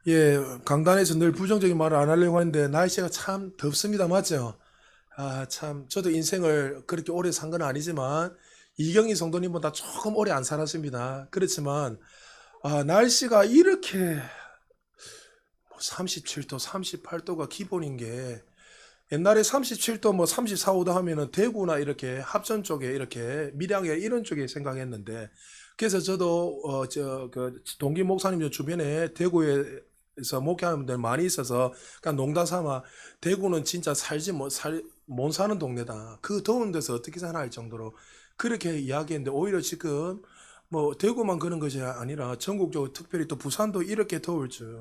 예, 강단에서 늘 부정적인 말을 안 하려고 하는데 날씨가 참 덥습니다. 맞죠? 참 저도 인생을 그렇게 오래 산 건 아니지만 이경희 성도님보다 조금 오래 안 살았습니다. 그렇지만 날씨가 이렇게 37도, 38도가 기본인 게 옛날에 37도 뭐 34, 5도 하면은 대구나 이렇게 합천 쪽에 이렇게 밀양에 이런 쪽에 생각했는데 그래서 저도 그 동기 목사님 주변에 대구에서 목회하는 분들 많이 있어서 그냥 농담 삼아 대구는 진짜 살지 못 사는 동네다. 그 더운 데서 어떻게 사나 할 정도로 그렇게 이야기했는데 오히려 지금 뭐 대구만 그런 것이 아니라 전국적으로 특별히 또 부산도 이렇게 더울 줄.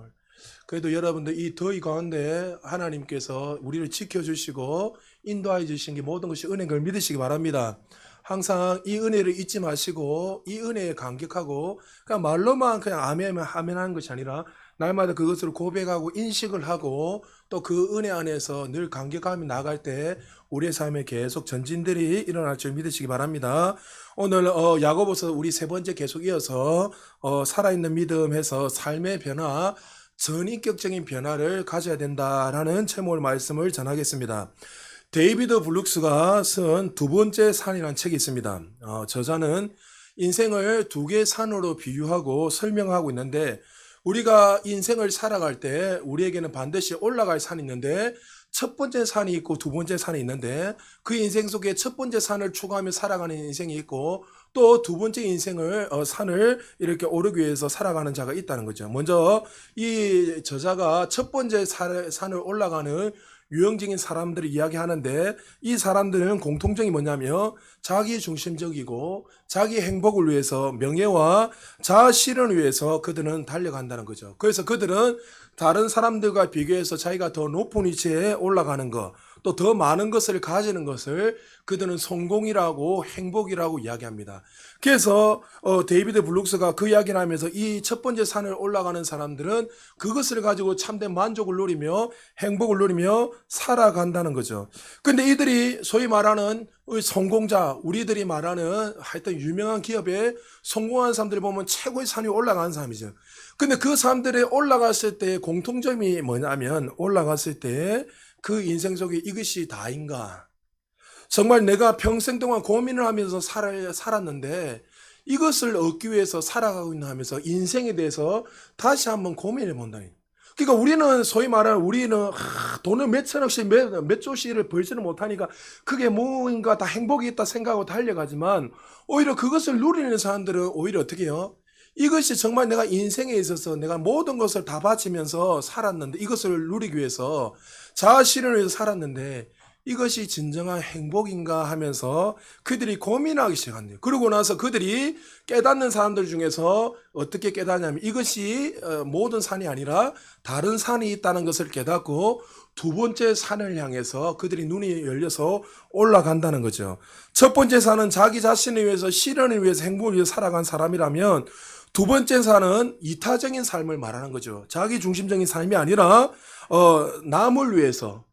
그래도 여러분들 이 더위 가운데 하나님께서 우리를 지켜주시고 인도하여 주신 게 모든 것이 은혜인 걸 믿으시기 바랍니다. 항상 이 은혜를 잊지 마시고 이 은혜에 감격하고 그냥 말로만 그냥 아멘 아멘 하는 것이 아니라 날마다 그것을 고백하고 인식을 하고 또 그 은혜 안에서 늘 감격하며 나갈 때 우리의 삶에 계속 전진들이 일어날 줄 믿으시기 바랍니다. 오늘 야고보서 우리 세 번째 계속 이어서 살아있는 믿음 해서 삶의 변화 전인격적인 변화를 가져야 된다라는 제목의 말씀을 전하겠습니다. 데이비드 블룩스가 쓴 두 번째 산이라는 책이 있습니다. 저자는 인생을 두 개의 산으로 비유하고 설명하고 있는데 우리가 인생을 살아갈 때 우리에게는 반드시 올라갈 산이 있는데 첫 번째 산이 있고 두 번째 산이 있는데 그 인생 속에 첫 번째 산을 추구하며 살아가는 인생이 있고 또 두 번째 인생을 산을 이렇게 오르기 위해서 살아가는 자가 있다는 거죠. 먼저 이 저자가 첫 번째 산을 올라가는 유형적인 사람들을 이야기하는데 이 사람들은 공통점이 뭐냐면 자기 중심적이고 자기 행복을 위해서 명예와 자아 실현을 위해서 그들은 달려간다는 거죠. 그래서 그들은 다른 사람들과 비교해서 자기가 더 높은 위치에 올라가는 것, 또 더 많은 것을 가지는 것을 그들은 성공이라고 행복이라고 이야기합니다. 그래서 데이비드 블룩스가 그 이야기를 하면서 이 첫 번째 산을 올라가는 사람들은 그것을 가지고 참된 만족을 누리며 행복을 누리며 살아간다는 거죠. 근데 이들이 소위 말하는 성공자, 우리들이 말하는 하여튼 유명한 기업에 성공한 사람들 보면 최고의 산이 올라가는 사람이죠. 근데 그 사람들이 올라갔을 때 공통점이 뭐냐면 올라갔을 때 그 인생 속에 이것이 다인가? 정말 내가 평생 동안 고민을 하면서 살았는데 이것을 얻기 위해서 살아가고 있나 하면서 인생에 대해서 다시 한번 고민해 본다니. 그러니까 우리는 소위 말하는 우리는 돈을 몇 천억씩 몇 조씩을 벌지는 못하니까 그게 뭔가 다 행복이 있다 생각하고 달려가지만 오히려 그것을 누리는 사람들은 오히려 어떻게 해요? 이것이 정말 내가 인생에 있어서 내가 모든 것을 다 바치면서 살았는데 이것을 누리기 위해서 자아 실현을 위해서 살았는데 이것이 진정한 행복인가 하면서 그들이 고민하기 시작한대요. 그러고 나서 그들이 깨닫는 사람들 중에서 어떻게 깨닫냐면 이것이 모든 산이 아니라 다른 산이 있다는 것을 깨닫고 두 번째 산을 향해서 그들이 눈이 열려서 올라간다는 거죠. 첫 번째 산은 자기 자신을 위해서 실현을 위해서 행복을 위해서 살아간 사람이라면 두 번째 산은 이타적인 삶을 말하는 거죠. 자기 중심적인 삶이 아니라 남을 위해서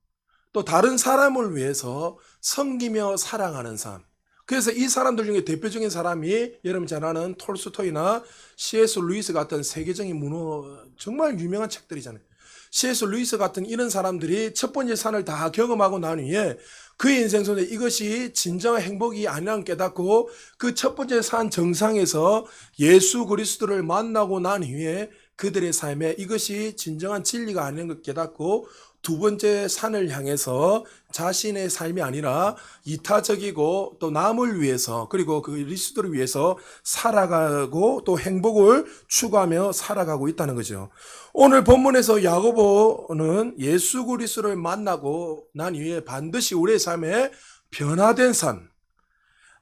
또 다른 사람을 위해서 섬기며 사랑하는 삶. 그래서 이 사람들 중에 대표적인 사람이 여러분 잘 아는 톨스토이나 C.S. 루이스 같은 세계적인 문호 정말 유명한 책들이잖아요. C.S. 루이스 같은 이런 사람들이 첫 번째 산을 다 경험하고 난 후에 그 인생 속에 이것이 진정한 행복이 아니라는 깨닫고 그 첫 번째 산 정상에서 예수 그리스도를 만나고 난 후에 그들의 삶에 이것이 진정한 진리가 아닌 걸 깨닫고 두 번째 산을 향해서 자신의 삶이 아니라 이타적이고 또 남을 위해서 그리고 그 그리스도를 위해서 살아가고 또 행복을 추구하며 살아가고 있다는 거죠. 오늘 본문에서 야고보는 예수 그리스도를 만나고 난 이후에 반드시 우리의 삶에 변화된 삶,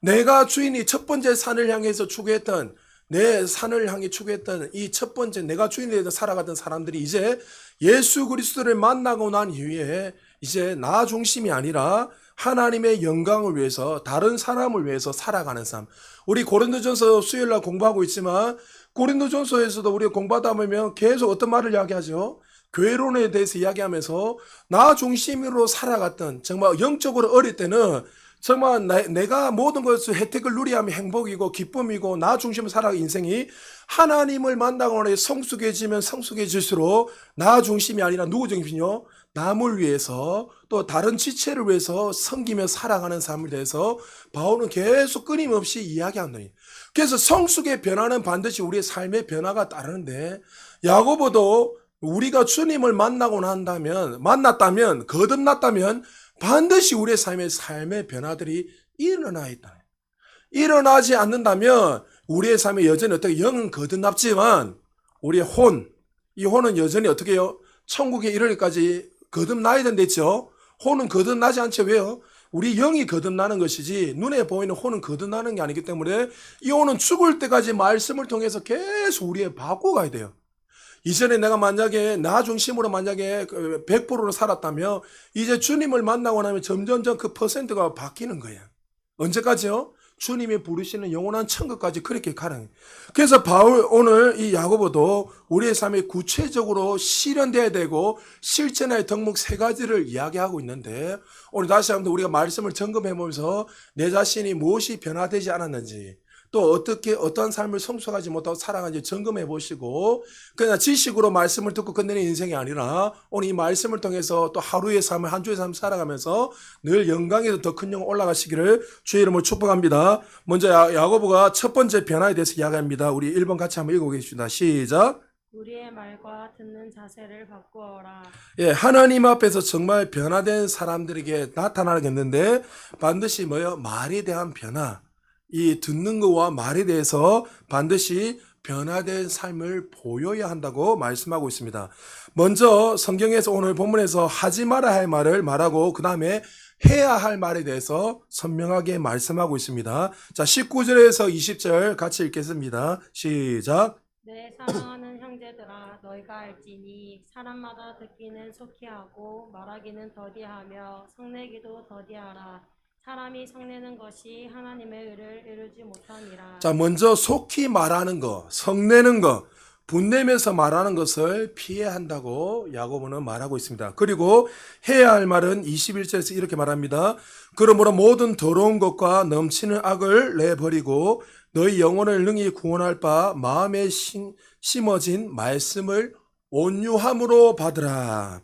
내가 주인이 첫 번째 산을 향해서 추구했던 내 산을 향해 추구했던 이 첫 번째 내가 주인에 대해서 살아가던 사람들이 이제 예수 그리스도를 만나고 난 이후에 이제 나 중심이 아니라 하나님의 영광을 위해서 다른 사람을 위해서 살아가는 삶. 우리 고린도전서 수요일날 공부하고 있지만 고린도전서에서도 우리가 공부하다 보면 계속 어떤 말을 이야기하죠? 괴론에 대해서 이야기하면서 나 중심으로 살아갔던 정말 영적으로 어릴 때는 정말 내가 모든 것을 혜택을 누리하면 행복이고 기쁨이고 나 중심으로 살아가는 인생이 하나님을 만나고 성숙해지면 성숙해질수록 나 중심이 아니라 누구 중심이요? 남을 위해서 또 다른 지체를 위해서 섬기며 살아가는 삶에 대해서 바울은 계속 끊임없이 이야기한다. 그래서 성숙의 변화는 반드시 우리의 삶의 변화가 따르는데 야고보도 우리가 주님을 만났다면 거듭났다면 반드시 우리의 삶의 변화들이 일어나 있다. 일어나지 않는다면 우리의 삶에 여전히 어떻게 영은 거듭났지만 우리의 이 혼은 여전히 어떻게 해요? 천국에 이르기까지 거듭나야 된댔죠. 혼은 거듭나지 않죠. 왜요? 우리 영이 거듭나는 것이지 눈에 보이는 혼은 거듭나는 게 아니기 때문에 이 혼은 죽을 때까지 말씀을 통해서 계속 우리의 바꿔가야 돼요. 이전에 내가 만약에 나 중심으로 만약에 100%로 살았다면 이제 주님을 만나고 나면 점점점 그 퍼센트가 바뀌는 거예요. 언제까지요? 주님이 부르시는 영원한 천국까지 그렇게 가는 거예요. 그래서 바울 오늘 이 야고보도 우리의 삶에 구체적으로 실현돼야 되고 실천의 덕목 3가지를 이야기하고 있는데 오늘 다시 한번 우리가 말씀을 점검해 보면서 내 자신이 무엇이 변화되지 않았는지 또 어떠한 삶을 성숙하지 못하고 살아가는지 점검해 보시고 그냥 지식으로 말씀을 듣고 끝내는 인생이 아니라 오늘 이 말씀을 통해서 또 하루의 삶을 한 주의 삶을 살아가면서 늘 영광에서 더 큰 영 올라가시기를 주의 이름으로 축복합니다. 먼저 야고보가 첫 번째 변화에 대해서 이야기합니다. 우리 1번 같이 한번 읽어보겠습니다. 시작. 우리의 말과 듣는 자세를 바꾸어라. 예, 하나님 앞에서 정말 변화된 사람들에게 나타나겠는데 반드시 뭐요? 말에 대한 변화. 이 듣는 것과 말에 대해서 반드시 변화된 삶을 보여야 한다고 말씀하고 있습니다. 먼저 성경에서 오늘 본문에서 하지 말아야 할 말을 말하고 그 다음에 해야 할 말에 대해서 선명하게 말씀하고 있습니다. 자, 19절에서 20절 같이 읽겠습니다. 시작. 내 사랑하는 형제들아, 너희가 알지니 사람마다 듣기는 속히 하고 말하기는 더디하며 성내기도 더디하라. 사람이 성내는 것이 하나님의 의를 이루지 못함이라. 자, 먼저 속히 말하는 거, 성내는 거, 분내면서 말하는 것을 피해야 한다고 야고보는 말하고 있습니다. 그리고 해야 할 말은 21절에서 이렇게 말합니다. 그러므로 모든 더러운 것과 넘치는 악을 내버리고 너희 영혼을 능히 구원할 바 마음에 심어진 말씀을 온유함으로 받으라.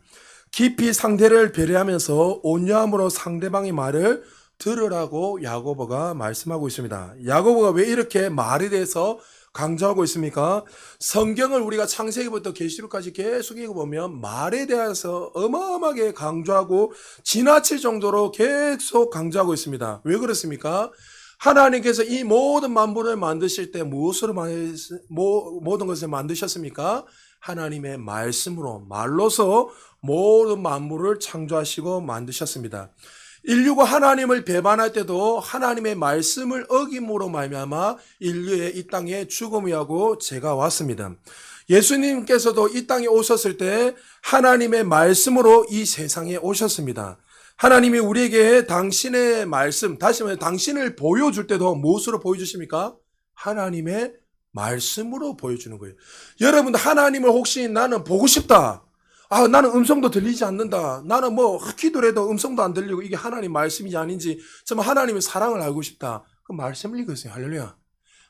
깊이 상대를 배려하면서 온유함으로 상대방의 말을 들으라고 야고보가 말씀하고 있습니다. 야고보가 왜 이렇게 말에 대해서 강조하고 있습니까? 성경을 우리가 창세기부터 계시록까지 계속 읽어보면 말에 대해서 어마어마하게 강조하고 지나칠 정도로 계속 강조하고 있습니다. 왜 그렇습니까? 하나님께서 이 모든 만물을 만드실 때 무엇으로 모든 것을 만드셨습니까? 하나님의 말씀으로, 말로서 모든 만물을 창조하시고 만드셨습니다. 인류가 하나님을 배반할 때도 하나님의 말씀을 어김으로 말미암아 인류의 이 땅에 죽음이 하고 죄가 왔습니다. 예수님께서도 이 땅에 오셨을 때 하나님의 말씀으로 이 세상에 오셨습니다. 하나님이 우리에게 당신의 말씀, 다시 말해 당신을 보여줄 때도 무엇으로 보여주십니까? 하나님의 말씀으로 보여주는 거예요. 여러분들 하나님을 혹시 나는 보고 싶다. 나는 음성도 들리지 않는다. 나는 기도를 해도 음성도 안 들리고 이게 하나님 말씀인지 아닌지 정말 하나님의 사랑을 알고 싶다. 그 말씀을 읽으세요. 할렐루야.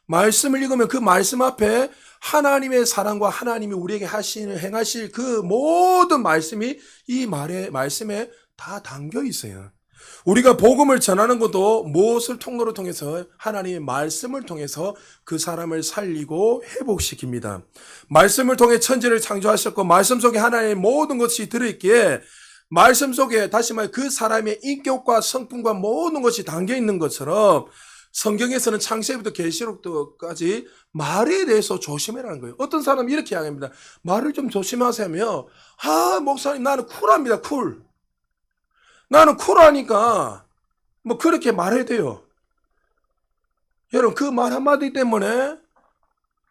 말씀을 읽으면 그 말씀 앞에 하나님의 사랑과 하나님이 우리에게 행하실 그 모든 말씀이 이 말씀에 다 담겨 있어요. 우리가 복음을 전하는 것도 무엇을 통로로 통해서 하나님의 말씀을 통해서 그 사람을 살리고 회복시킵니다. 말씀을 통해 천지를 창조하셨고 말씀 속에 하나님의 모든 것이 들어있기에 말씀 속에 다시 말해 그 사람의 인격과 성품과 모든 것이 담겨 있는 것처럼 성경에서는 창세기부터 계시록까지 말에 대해서 조심해라는 거예요. 어떤 사람이 이렇게 이야기합니다. 말을 좀 조심하세요. 목사님 나는 쿨합니다. 쿨. 나는 쿨하니까 그렇게 말해야 돼요. 여러분 그 말 한마디 때문에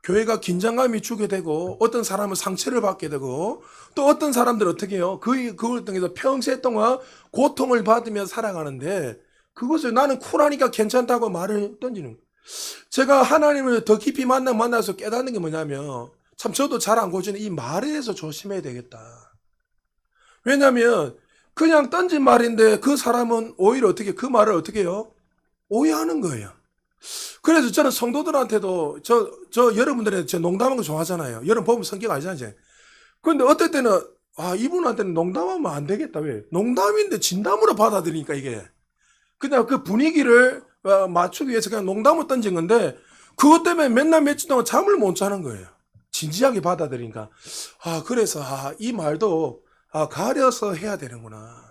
교회가 긴장감이 주게 되고 어떤 사람은 상처를 받게 되고 또 어떤 사람들은 어떻게 해요? 그걸 통해서 평생 동안 고통을 받으며 살아가는데 그것을 나는 쿨하니까 괜찮다고 말을 던지는 거예요. 제가 하나님을 더 깊이 만나서 깨닫는 게 뭐냐면 참 저도 잘 안 고치는 이 말에 대해서 조심해야 되겠다. 왜냐하면 그냥 던진 말인데 그 사람은 오히려 어떻게 그 말을 어떻게 해요? 오해하는 거예요. 그래서 저는 성도들한테도 저 여러분들한테 저 농담하는 거 좋아하잖아요. 여러분 보면 성격 알잖아요. 이제. 그런데 어떨 때는 이분한테는 농담하면 안 되겠다. 왜? 농담인데 진담으로 받아들이니까 이게. 그냥 그 분위기를 맞추기 위해서 그냥 농담을 던진 건데 그것 때문에 맨날 며칠 동안 잠을 못 자는 거예요. 진지하게 받아들이니까. 그래서 이 말도 가려서 해야 되는구나.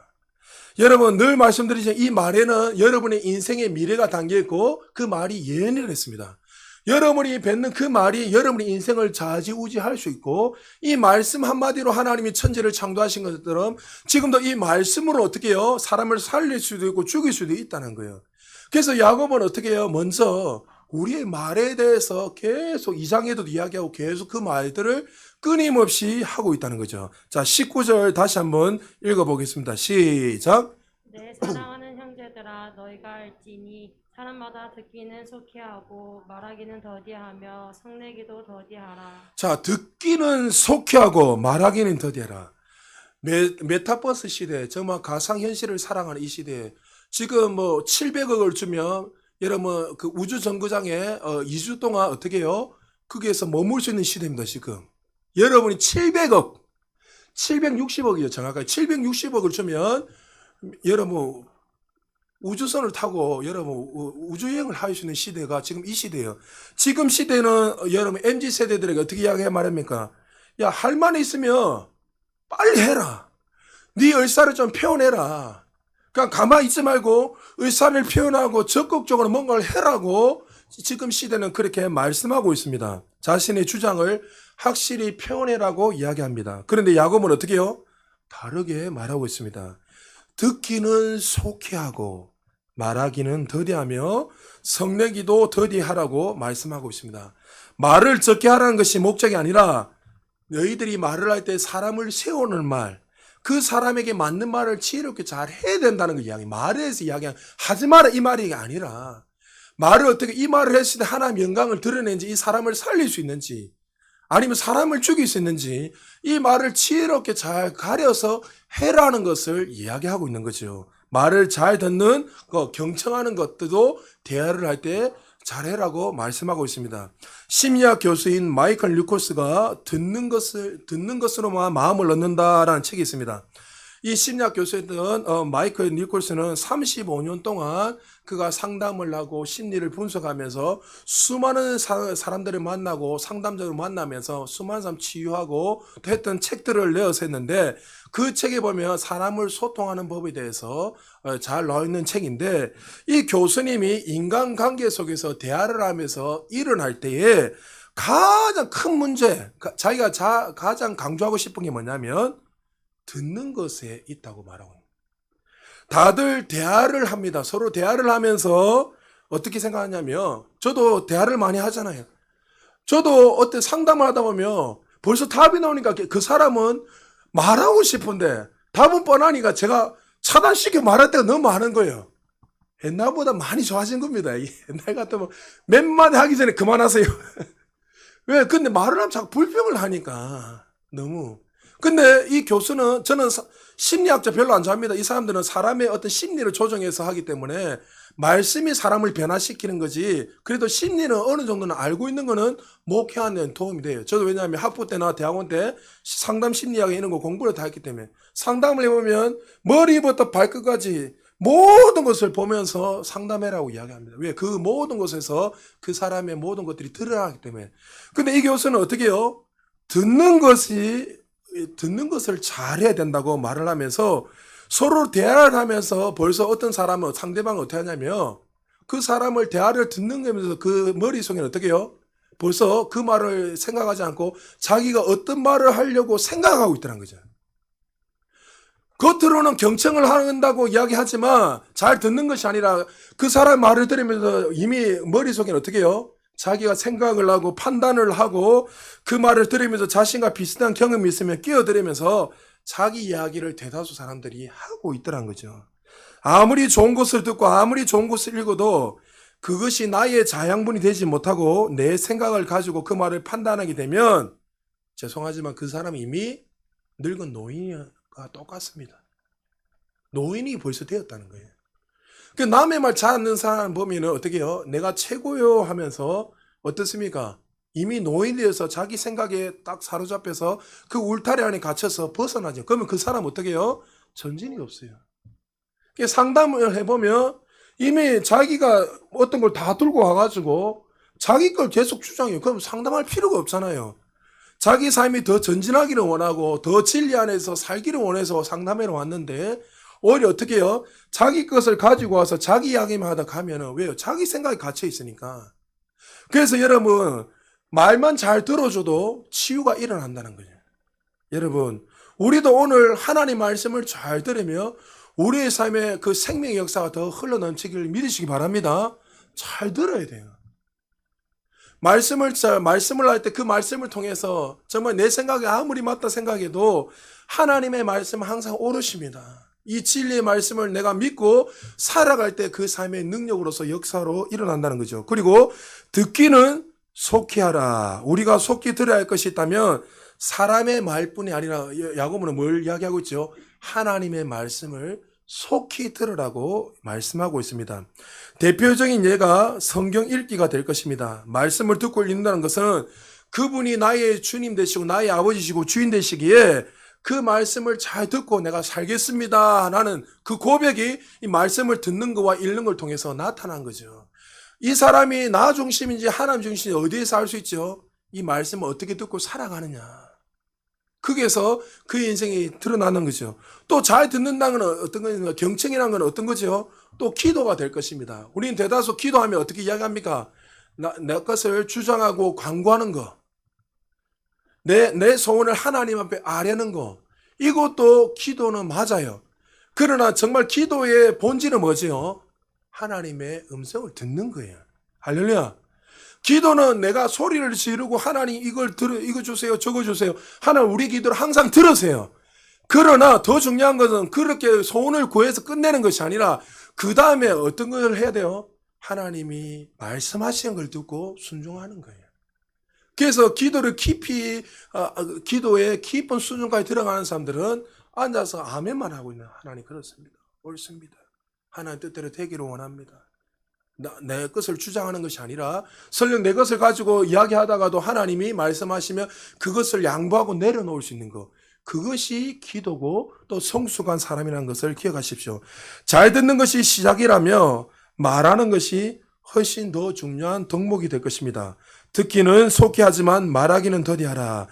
여러분 늘 말씀드리지만 이 말에는 여러분의 인생의 미래가 담겨있고 그 말이 예언이라 했습니다. 여러분이 뱉는 그 말이 여러분의 인생을 좌지우지할 수 있고 이 말씀 한마디로 하나님이 천지를 창조하신 것처럼 지금도 이 말씀으로 어떻게 해요? 사람을 살릴 수도 있고 죽일 수도 있다는 거예요. 그래서 야곱은 어떻게 해요? 먼저 우리의 말에 대해서 계속 2장에도 이야기하고 계속 그 말들을 끊임없이 하고 있다는 거죠. 자, 19절 다시 한번 읽어보겠습니다. 시작. 내 사랑하는 형제들아 너희가 알지니 사람마다 듣기는 속히하고 말하기는 더디하며 성내기도 더디하라. 자, 듣기는 속히하고 말하기는 더디하라. 메타버스 시대, 정말 가상현실을 사랑하는 이 시대에 지금 700억을 주면 여러분 그 우주 정거장에 2주 동안 어떻게 해요? 거기에서 머물 수 있는 시대입니다, 지금. 여러분이 760억이요, 정확하게. 760억을 주면 여러분 우주선을 타고 여러분 우주여행을 할 수 있는 시대가 지금 이 시대예요. 지금 시대는 여러분 MZ 세대들에게 어떻게 이야기해 말합니까? 야, 할 말이 있으면 빨리 해라. 네 의사를 좀 표현해라. 그냥 가만히 있지 말고 의사를 표현하고 적극적으로 뭔가를 해라고 지금 시대는 그렇게 말씀하고 있습니다. 자신의 주장을 확실히 표현해라고 이야기합니다. 그런데 야곱은 어떻게 해요? 다르게 말하고 있습니다. 듣기는 속히하고 말하기는 더디하며 성내기도 더디하라고 말씀하고 있습니다. 말을 적게 하라는 것이 목적이 아니라 너희들이 말을 할 때 사람을 세우는 말, 그 사람에게 맞는 말을 지혜롭게 잘 해야 된다는 거 이야기. 말에서 이야기한 하지 마라 이 말이 아니라 말을 어떻게 이 말을 했을 때 하나님 영광을 드러내는지 이 사람을 살릴 수 있는지 아니면 사람을 죽일 수 있는지 이 말을 지혜롭게 잘 가려서 해라는 것을 이야기하고 있는 거죠. 말을 잘 듣는 경청하는 것들도 대화를 할 때 잘해라고 말씀하고 있습니다. 심리학 교수인 마이클 뉴콜스가 듣는 것으로만 마음을 얻는다라는 책이 있습니다. 이 심리학 교수였던 마이클 뉴콜스는 35년 동안 그가 상담을 하고 심리를 분석하면서 수많은 사람들을 만나고 상담자를 만나면서 수많은 사람 치유하고 했던 책들을 내어서 했는데 그 책에 보면 사람을 소통하는 법에 대해서 잘 나와 있는 책인데 이 교수님이 인간관계 속에서 대화를 하면서 일어날 때에 가장 큰 문제, 자기가 가장 강조하고 싶은 게 뭐냐면 듣는 것에 있다고 말하고 있습니다. 다들 대화를 합니다. 서로 대화를 하면서 어떻게 생각하냐면 저도 대화를 많이 하잖아요. 저도 어때 상담을 하다 보면 벌써 답이 나오니까 그 사람은 말하고 싶은데 답은 뻔하니까 제가 차단시켜 말할 때가 너무 많은 거예요. 옛날보다 많이 좋아진 겁니다. 옛날 같으면 몇 마디 하기 전에 그만하세요. 왜? 근데 말을 하면 자꾸 불평을 하니까 너무. 근데 이 교수는 저는 심리학자 별로 안 좋아합니다. 이 사람들은 사람의 어떤 심리를 조정해서 하기 때문에 말씀이 사람을 변화시키는 거지. 그래도 심리는 어느 정도는 알고 있는 거는 목회하는 데 도움이 돼요. 저도 왜냐하면 학부 때나 대학원 때 상담 심리학 이런 거 공부를 다 했기 때문에 상담을 해보면 머리부터 발끝까지 모든 것을 보면서 상담해라고 이야기합니다. 왜? 그 모든 것에서 그 사람의 모든 것들이 드러나기 때문에. 근데 이 교수는 어떻게 해요? 듣는 것을 잘해야 된다고 말을 하면서 서로 대화를 하면서 벌써 어떤 사람은 상대방은 어떻게 하냐면 그 사람을 대화를 듣는 거면서 그 머릿속에는 어떻게 해요? 벌써 그 말을 생각하지 않고 자기가 어떤 말을 하려고 생각하고 있다는 거죠. 겉으로는 경청을 한다고 이야기하지만 잘 듣는 것이 아니라 그 사람 말을 들으면서 이미 머릿속에는 어떻게 해요? 자기가 생각을 하고 판단을 하고 그 말을 들으면서 자신과 비슷한 경험이 있으면 끼어들으면서 자기 이야기를 대다수 사람들이 하고 있더란 거죠. 아무리 좋은 것을 듣고 아무리 좋은 것을 읽어도 그것이 나의 자양분이 되지 못하고 내 생각을 가지고 그 말을 판단하게 되면 죄송하지만 그 사람이 이미 늙은 노인과 똑같습니다. 노인이 벌써 되었다는 거예요. 그 남의 말 잘 듣는 사람 보면은 어떻게 해요? 내가 최고요 하면서 어떻습니까? 이미 노인이 되어서 자기 생각에 딱 사로잡혀서 그 울타리 안에 갇혀서 벗어나죠. 그러면 그 사람 어떻게 해요? 전진이 없어요. 상담을 해보면 이미 자기가 어떤 걸 다 들고 와가지고 자기 걸 계속 주장해요. 그럼 상담할 필요가 없잖아요. 자기 삶이 더 전진하기를 원하고 더 진리 안에서 살기를 원해서 상담회로 왔는데 오히려 어떻게 해요? 자기 것을 가지고 와서 자기 이야기만 하다 가면은 왜요? 자기 생각이 갇혀 있으니까. 그래서 여러분 말만 잘 들어줘도 치유가 일어난다는 거예요. 여러분 우리도 오늘 하나님 말씀을 잘 들으며 우리의 삶에 그 생명의 역사가 더 흘러넘치기를 믿으시기 바랍니다. 잘 들어야 돼요. 말씀을 할 때 그 말씀을 통해서 정말 내 생각이 아무리 맞다 생각해도 하나님의 말씀은 항상 옳으십니다. 이 진리의 말씀을 내가 믿고 살아갈 때 그 삶의 능력으로서 역사로 일어난다는 거죠. 그리고 듣기는 속히 하라. 우리가 속히 들어야 할 것이 있다면 사람의 말뿐이 아니라 야고보는 뭘 이야기하고 있죠? 하나님의 말씀을 속히 들으라고 말씀하고 있습니다. 대표적인 예가 성경 읽기가 될 것입니다. 말씀을 듣고 읽는다는 것은 그분이 나의 주님 되시고 나의 아버지시고 주인 되시기에 그 말씀을 잘 듣고 내가 살겠습니다 라는 그 고백이 이 말씀을 듣는 것과 읽는 걸 통해서 나타난 거죠. 이 사람이 나 중심인지 하나님 중심인지 어디에서 알 수 있죠? 이 말씀을 어떻게 듣고 살아가느냐. 거기에서 그 인생이 드러나는 거죠. 또 잘 듣는다는 건 어떤 거냐? 경청이라는 건 어떤 거죠? 또 기도가 될 것입니다. 우리는 대다수 기도하면 어떻게 이야기합니까? 내 것을 주장하고 광고하는 거. 내 소원을 하나님 앞에 아뢰는 거. 이것도 기도는 맞아요. 그러나 정말 기도의 본질은 뭐지요? 하나님의 음성을 듣는 거예요. 할렐루야. 기도는 내가 소리를 지르고 하나님 이거 주세요, 저거 주세요. 하나님 우리 기도를 항상 들으세요. 그러나 더 중요한 것은 그렇게 소원을 구해서 끝내는 것이 아니라 그 다음에 어떤 걸 해야 돼요? 하나님이 말씀하시는 걸 듣고 순종하는 거예요. 그래서 기도를 기도에 깊은 수준까지 들어가는 사람들은 앉아서 아멘만 하고 있는 하나님 그렇습니다. 옳습니다. 하나님 뜻대로 되기를 원합니다. 내 것을 주장하는 것이 아니라 설령 내 것을 가지고 이야기하다가도 하나님이 말씀하시면 그것을 양보하고 내려놓을 수 있는 것. 그것이 기도고 또 성숙한 사람이라는 것을 기억하십시오. 잘 듣는 것이 시작이라며 말하는 것이 훨씬 더 중요한 덕목이 될 것입니다. 듣기는 속히 하지만 말하기는 더디하라.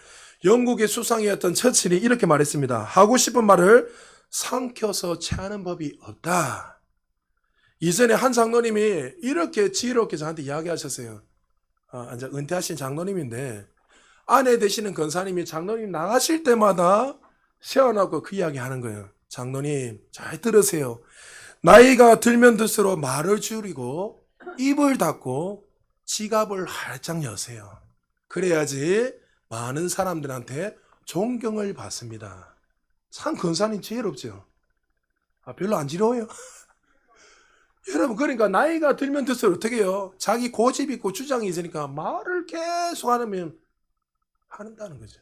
영국의 수상이었던 처칠이 이렇게 말했습니다. 하고 싶은 말을 삼켜서 체하는 법이 없다. 이전에 한 장로님이 이렇게 지혜롭게 저한테 이야기하셨어요. 이제 은퇴하신 장로님인데 아내 되시는 권사님이 장로님 나가실 때마다 세워놓고 그 이야기 하는 거예요. 장로님 잘 들으세요. 나이가 들면 들수록 말을 줄이고 입을 닫고 지갑을 활짝 여세요. 그래야지 많은 사람들한테 존경을 받습니다. 참 권사님 지혜롭죠? 별로 안 지러워요. 여러분 그러니까 나이가 들면 들수록 어떻게 해요? 자기 고집 있고 주장이 있으니까 말을 계속 한다는 거죠.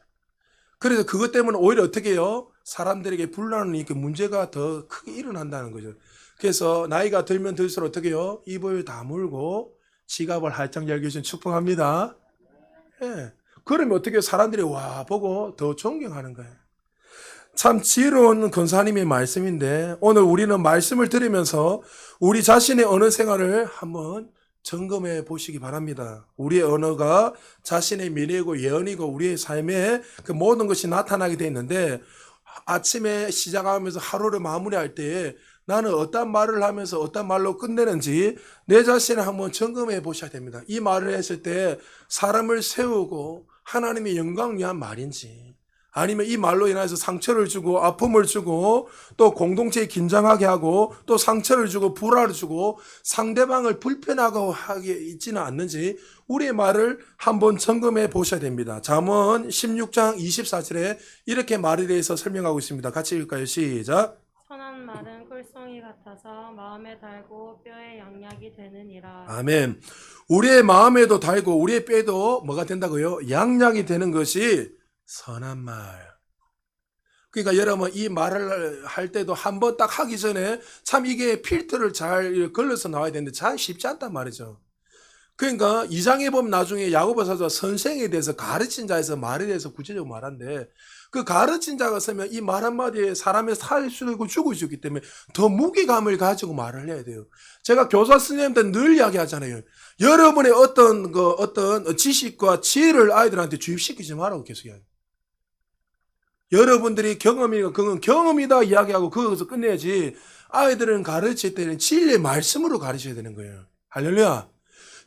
그래서 그것 때문에 오히려 어떻게 해요? 사람들에게 분란이 문제가 더 크게 일어난다는 거죠. 그래서 나이가 들면 들수록 어떻게 해요? 입을 다물고 지갑을 활짝 열게 해주신 축복합니다. 예. 그러면 어떻게 해요? 사람들이 와 보고 더 존경하는 거예요. 참 지혜로운 권사님의 말씀인데 오늘 우리는 말씀을 들으면서 우리 자신의 언어 생활을 한번 점검해 보시기 바랍니다. 우리의 언어가 자신의 미래고 예언이고 우리의 삶에 그 모든 것이 나타나게 되어 있는데 아침에 시작하면서 하루를 마무리할 때에 나는 어떤 말을 하면서 어떤 말로 끝내는지 내 자신을 한번 점검해 보셔야 됩니다. 이 말을 했을 때 사람을 세우고 하나님의 영광을 위한 말인지 아니면 이 말로 인해서 상처를 주고 아픔을 주고 또 공동체에 긴장하게 하고 또 상처를 주고 불화를 주고 상대방을 불편하게 하게 있지는 않는지 우리의 말을 한번 점검해 보셔야 됩니다. 잠언 16장 24절에 이렇게 말에 대해서 설명하고 있습니다. 같이 읽을까요? 시작. 선한 말은 꿀송이 같아서 마음에 달고 뼈에 양약이 되느니라. 아멘. 우리의 마음에도 달고 우리의 뼈에도 뭐가 된다고요? 양약이 되는 것이 선한 말. 그러니까 여러분 이 말을 할 때도 한번 딱 하기 전에 참 이게 필터를 잘 걸러서 나와야 되는데 잘 쉽지 않단 말이죠. 그러니까 이장에 보면 나중에 야고보 사도가 선생에 대해서 가르친 자에서 말에 대해서 구체적으로 말한데 그 가르친 자가 서면 이 말 한마디에 사람의 살 수도 있고 죽을 수 있기 때문에 더 무게감을 가지고 말을 해야 돼요. 제가 교사 선생님한테 늘 이야기하잖아요. 여러분의 어떤 지식과 지혜를 아이들한테 주입시키지 말라고 계속 이야기해요. 여러분들이 경험이니까 그건 경험이다 이야기하고 거기서 끝내야지. 아이들은 가르칠 때는 진리의 말씀으로 가르쳐야 되는 거예요. 할렐루야.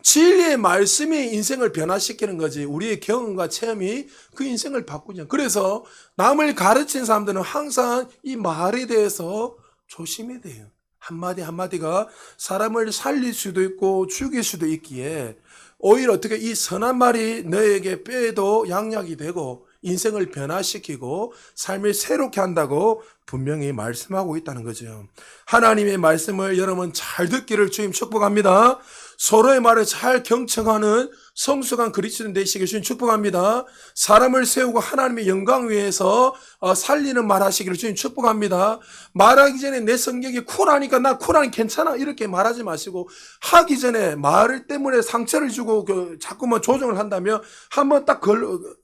진리의 말씀이 인생을 변화시키는 거지 우리의 경험과 체험이 그 인생을 바꾸지 않아요. 그래서 남을 가르친 사람들은 항상 이 말에 대해서 조심해야 돼요. 한마디 한마디가 사람을 살릴 수도 있고 죽일 수도 있기에 오히려 어떻게 이 선한 말이 너에게 뼈에도 양약이 되고 인생을 변화시키고 삶을 새롭게 한다고 분명히 말씀하고 있다는 거죠. 하나님의 말씀을 여러분 잘 듣기를 주님 축복합니다. 서로의 말을 잘 경청하는 성숙한 그리스도인 되시길 주님 축복합니다. 사람을 세우고 하나님의 영광 위해서 살리는 말 하시기를 주님 축복합니다. 말하기 전에 내 성격이 쿨하니까 나 쿨하니 괜찮아 이렇게 말하지 마시고 하기 전에 말을 때문에 상처를 주고 자꾸만 조정을 한다면 한번 딱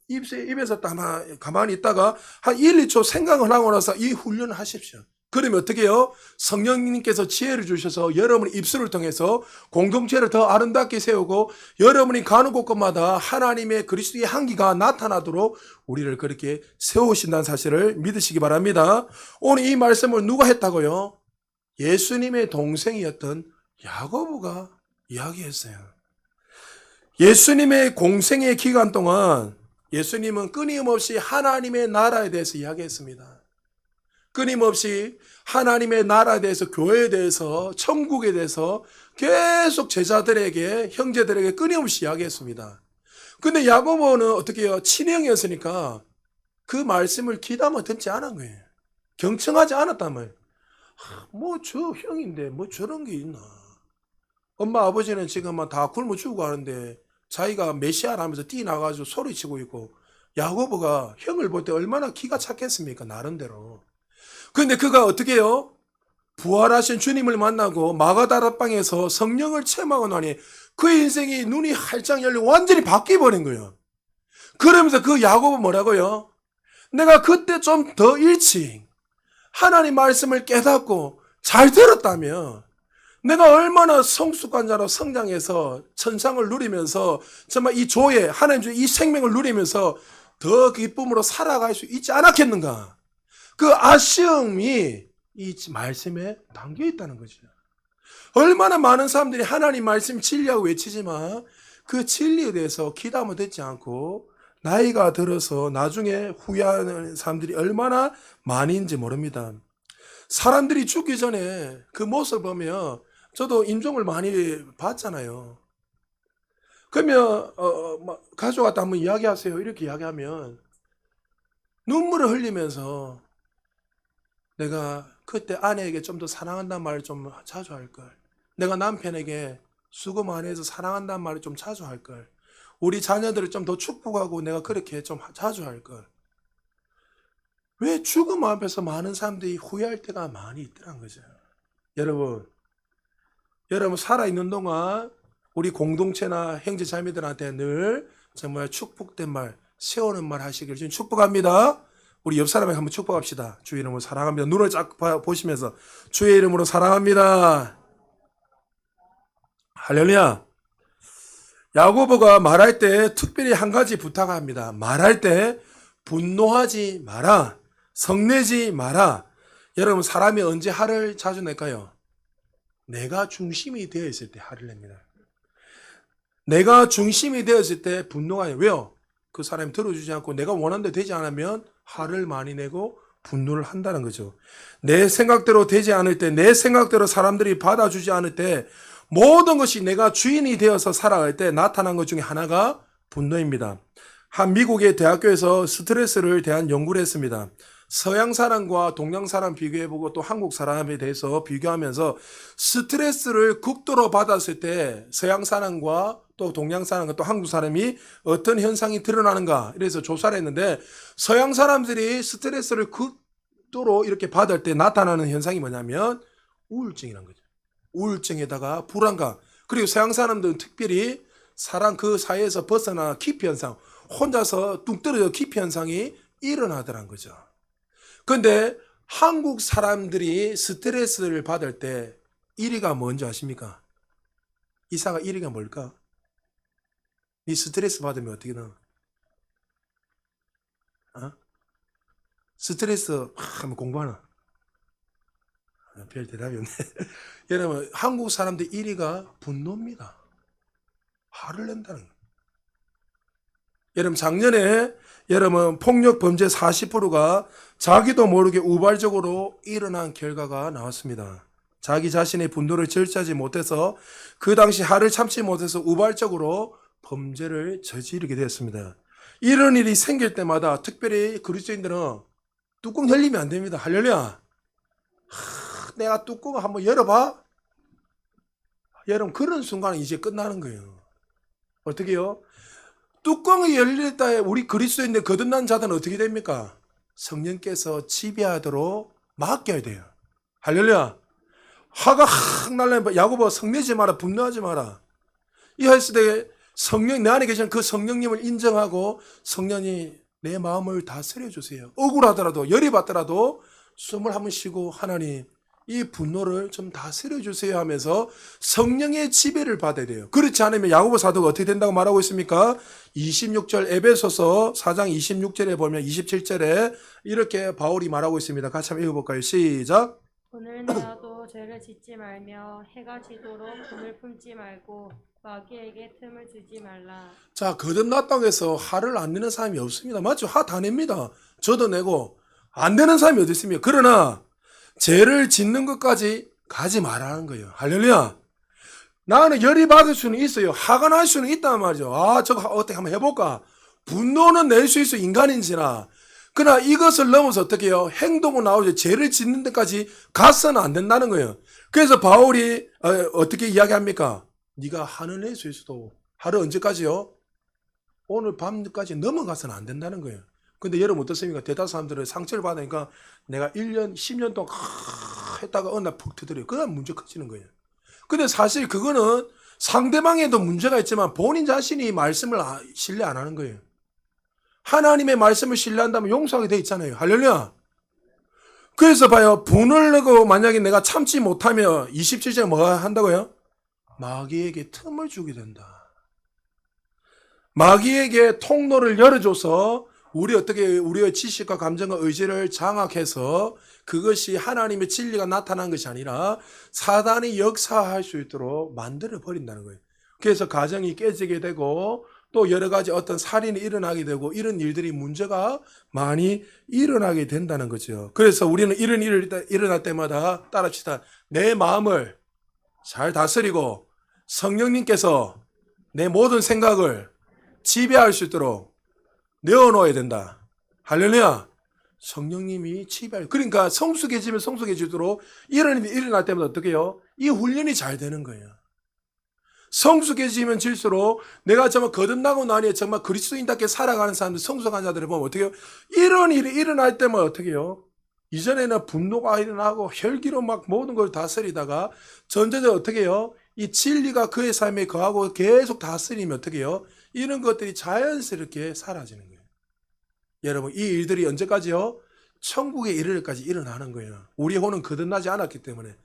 입에서 딱 가만히 있다가 한 1, 2초 생각을 하고 나서 이 훈련을 하십시오. 그러면 어떻게 해요? 성령님께서 지혜를 주셔서 여러분의 입술을 통해서 공동체를 더 아름답게 세우고 여러분이 가는 곳곳마다 하나님의 그리스도의 향기가 나타나도록 우리를 그렇게 세우신다는 사실을 믿으시기 바랍니다. 오늘 이 말씀을 누가 했다고요? 예수님의 동생이었던 야고보가 이야기했어요. 예수님의 공생의 기간 동안 예수님은 끊임없이 하나님의 나라에 대해서 이야기했습니다. 끊임없이 하나님의 나라에 대해서 교회에 대해서 천국에 대해서 계속 제자들에게 형제들에게 끊임없이 이야기했습니다. 근데 야고보는 어떻게 해요? 친형이었으니까 그 말씀을 귀담아 듣지 않은 거예요. 경청하지 않았단 말이에요. 뭐 저 형인데 뭐 저런 게 있나. 엄마 아버지는 지금 다 굶어 죽고 하는데 자기가 메시아라면서 뛰어나가지고 소리치고 있고 야고보가 형을 볼 때 얼마나 기가 착했습니까? 나름대로. 근데 그가 어떻게 해요? 부활하신 주님을 만나고 마가다락방에서 성령을 체험하고 나니 그의 인생이 눈이 활짝 열려 완전히 바뀌어버린 거예요. 그러면서 그 야고보 뭐라고요? 내가 그때 좀 더 일찍 하나님 말씀을 깨닫고 잘 들었다면 내가 얼마나 성숙한 자로 성장해서 천상을 누리면서 정말 이 조예 하나님 주의 이 생명을 누리면서 더 기쁨으로 살아갈 수 있지 않았겠는가? 그 아쉬움이 이 말씀에 담겨 있다는 거죠. 얼마나 많은 사람들이 하나님 말씀 진리하고 외치지만 그 진리에 대해서 귀담아 듣지 않고 나이가 들어서 나중에 후회하는 사람들이 얼마나 많이인지 모릅니다. 사람들이 죽기 전에 그 모습을 보면 저도 임종을 많이 봤잖아요. 그러면 가족 왔다 한번 이야기하세요 이렇게 이야기하면 눈물을 흘리면서 내가 그때 아내에게 좀 더 사랑한다는 말을 좀 자주 할걸. 내가 남편에게 수고 많이 해서 사랑한다는 말을 좀 자주 할걸. 우리 자녀들을 좀 더 축복하고 내가 그렇게 좀 자주 할걸. 왜 죽음 앞에서 많은 사람들이 후회할 때가 많이 있더란 거죠. 여러분 살아있는 동안 우리 공동체나 형제 자매들한테 늘 정말 축복된 말, 세우는 말 하시길 주님 축복합니다. 우리 옆 사람에게 한번 축복합시다. 주의 이름으로 사랑합니다. 눈을 쫙 보시면서 주의 이름으로 사랑합니다. 할렐루야. 야고보가 말할 때 특별히 한 가지 부탁합니다. 말할 때 분노하지 마라. 성내지 마라. 여러분 사람이 언제 화를 자주 낼까요? 내가 중심이 되어 있을 때 화를 냅니다. 내가 중심이 되었을 때 분노가 아니에요. 왜요? 그 사람이 들어주지 않고 내가 원하는 대로 되지 않으면 화를 많이 내고 분노를 한다는 거죠. 내 생각대로 되지 않을 때, 내 생각대로 사람들이 받아주지 않을 때 모든 것이 내가 주인이 되어서 살아갈 때 나타난 것 중에 하나가 분노입니다. 한 미국의 대학교에서 스트레스를 대한 연구를 했습니다. 서양 사람과 동양 사람 비교해보고 또 한국 사람에 대해서 비교하면서 스트레스를 극도로 받았을 때 서양 사람과 또 동양 사람과 또 한국 사람이 어떤 현상이 드러나는가 이래서 조사를 했는데 서양 사람들이 스트레스를 극도로 이렇게 받을 때 나타나는 현상이 뭐냐면 우울증이란 거죠. 우울증에다가 불안감. 그리고 서양 사람들은 특별히 사람 그 사이에서 벗어나 기피 현상, 혼자서 뚝 떨어져 기피 현상이 일어나더란 거죠. 그런데 한국 사람들이 스트레스를 받을 때 1위가 뭔지 아십니까? 이사가 1위가 뭘까? 이 스트레스 받으면 어떻게 나? 어? 스트레스 하면 공부하나? 별 대답이 없네. 여러분, 한국 사람들 1위가 분노입니다. 화를 낸다는 거예요. 여러분, 작년에 여러분 폭력 범죄 40%가 자기도 모르게 우발적으로 일어난 결과가 나왔습니다. 자기 자신의 분노를 절제하지 못해서 그 당시 화를 참지 못해서 우발적으로 범죄를 저지르게 되었습니다. 이런 일이 생길 때마다 특별히 그리스도인들은 뚜껑 열리면 안 됩니다. 할렐루야. 내가 뚜껑을 한번 열어봐. 여러분, 그런 순간은 이제 끝나는 거예요. 어떻게요? 뚜껑이 열릴 때 우리 그리스도인들 거듭난 자들은 어떻게 됩니까? 성령께서 지배하도록 맡겨야 돼요. 할렐루야. 화가 확 날라면 야고보 성내지 마라, 분노하지 마라. 이 했을 때 성령, 내 안에 계신 그 성령님을 인정하고 성령이 내 마음을 다스려 주세요. 억울하더라도 열이 받더라도 숨을 한번 쉬고 하나님 이 분노를 좀 다스려 주세요 하면서 성령의 지배를 받아야 돼요. 그렇지 않으면 야고보 사도가 어떻게 된다고 말하고 있습니까? 26절 에베소서 4장 26절에 보면 27절에 이렇게 바울이 말하고 있습니다. 같이 한번 읽어볼까요? 시작. 돈을 내어도 죄를 짓지 말며 해가 지도록 돈을 품지 말고 마귀에게 틈을 주지 말라. 자, 거듭났다고 해서 화를 안 내는 사람이 없습니다. 맞죠? 화 다 냅니다. 저도 내고 안 내는 사람이 어디 있습니까? 그러나 죄를 짓는 것까지 가지 말라는 거예요. 할렐루야. 나는 열이 받을 수는 있어요. 화가 날 수는 있단 말이죠. 아, 저거 어떻게 한번 해볼까? 분노는 낼 수 있어, 인간인지나. 그러나 이것을 넘어서 어떻게 해요? 행동은 나오죠. 죄를 짓는 데까지 가서는 안 된다는 거예요. 그래서 바울이 어떻게 이야기합니까? 네가 화를 낼 수 있어도 하루 언제까지요? 오늘 밤까지 넘어가서는 안 된다는 거예요. 근데 여러분 어떻습니까? 대다수 사람들은 상처를 받으니까 내가 1년, 10년 동안 했다가 어느 날 푹 터뜨려요. 그다음 문제 커지는 거예요. 근데 사실 그거는 상대방에도 문제가 있지만 본인 자신이 말씀을 신뢰 안 하는 거예요. 하나님의 말씀을 신뢰한다면 용서하게 돼 있잖아요. 할렐루야. 그래서 봐요. 분을 내고 만약에 내가 참지 못하면 27절에 뭐가 한다고요? 마귀에게 틈을 주게 된다. 마귀에게 통로를 열어줘서 우리의 지식과 감정과 의지를 장악해서 그것이 하나님의 진리가 나타난 것이 아니라 사단이 역사할 수 있도록 만들어 버린다는 거예요. 그래서 가정이 깨지게 되고 또 여러 가지 어떤 살인이 일어나게 되고 이런 일들이 문제가 많이 일어나게 된다는 거죠. 그래서 우리는 이런 일이 일어날 때마다 따라합시다. 내 마음을 잘 다스리고 성령님께서 내 모든 생각을 지배할 수 있도록 내어놓아야 된다. 할렐루야. 성령님이 지배할. 그러니까 성숙해지면 성숙해지도록 이런 일이 일어날 때마다 어떻게 해요? 이 훈련이 잘 되는 거예요. 성숙해지면 질수록 내가 정말 거듭나고 나니 정말 그리스도인답게 살아가는 사람들, 성숙한 자들을 보면 어떻게 해요? 이런 일이 일어날 때마다 어떻게 해요? 이전에는 분노가 일어나고 혈기로 막 모든 걸 다스리다가 전제적으로 어떻게 해요? 이 진리가 그의 삶에 거하고 계속 다스리면 어떻게 해요? 이런 것들이 자연스럽게 사라지는 거예요. 여러분, 이 일들이 언제까지요? 천국에 이르기까지 일어나는 거예요. 우리 혼은 거듭나지 않았기 때문에.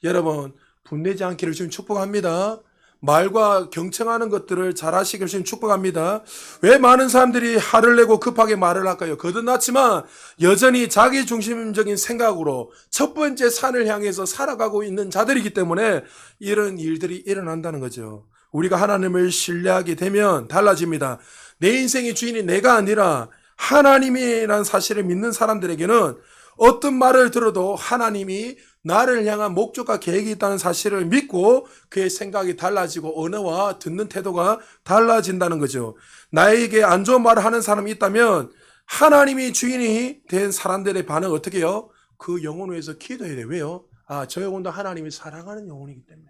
여러분, 분내지 않기를 주님 축복합니다. 말과 경청하는 것들을 잘 하시길 주님 축복합니다. 왜 많은 사람들이 화를 내고 급하게 말을 할까요? 거듭났지만 여전히 자기 중심적인 생각으로 첫 번째 산을 향해서 살아가고 있는 자들이기 때문에 이런 일들이 일어난다는 거죠. 우리가 하나님을 신뢰하게 되면 달라집니다. 내 인생의 주인이 내가 아니라 하나님이라는 사실을 믿는 사람들에게는 어떤 말을 들어도 하나님이 나를 향한 목적과 계획이 있다는 사실을 믿고 그의 생각이 달라지고 언어와 듣는 태도가 달라진다는 거죠. 나에게 안 좋은 말을 하는 사람이 있다면 하나님이 주인이 된 사람들의 반응 어떻게 해요? 그 영혼을 위해서 기도해야 돼요. 왜요? 저 영혼도 하나님이 사랑하는 영혼이기 때문에.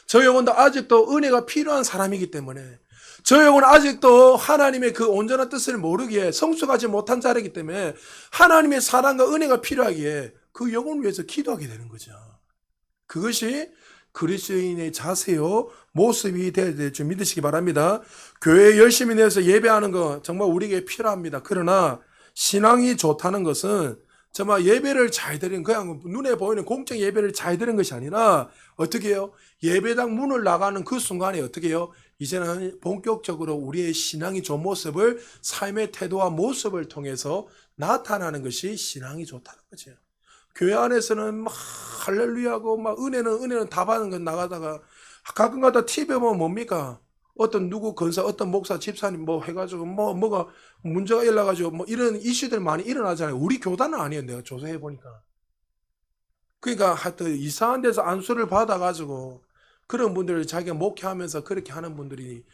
저 영혼도 아직도 은혜가 필요한 사람이기 때문에 저 영은 아직도 하나님의 그 온전한 뜻을 모르기에 성숙하지 못한 자이기 때문에 하나님의 사랑과 은혜가 필요하기에 그 영혼을 위해서 기도하게 되는 거죠. 그것이 그리스도인의 자세요, 모습이 되어야 될 줄 믿으시기 바랍니다. 교회에 열심히 내서 예배하는 거 정말 우리에게 필요합니다. 그러나 신앙이 좋다는 것은 정말 예배를 잘 드리는, 그냥 눈에 보이는 공적 예배를 잘 드리는 것이 아니라 어떻게 해요? 예배당 문을 나가는 그 순간에 어떻게 해요? 이제는 본격적으로 우리의 신앙이 좋은 모습을 삶의 태도와 모습을 통해서 나타나는 것이 신앙이 좋다는 거죠. 교회 안에서는 막 할렐루야하고 막 은혜는 다 받는 건 나가다가 가끔가다 TV에 보면 뭡니까? 어떤 누구 건사, 어떤 목사, 집사님 뭐 해가지고 뭐가 문제가 일어나가지고 뭐 이런 이슈들 많이 일어나잖아요. 우리 교단은 아니에요. 내가 조사해 보니까. 그러니까 하여튼 이상한 데서 안수를 받아가지고 그런 분들 자기가 목회하면서 그렇게 하는 분들이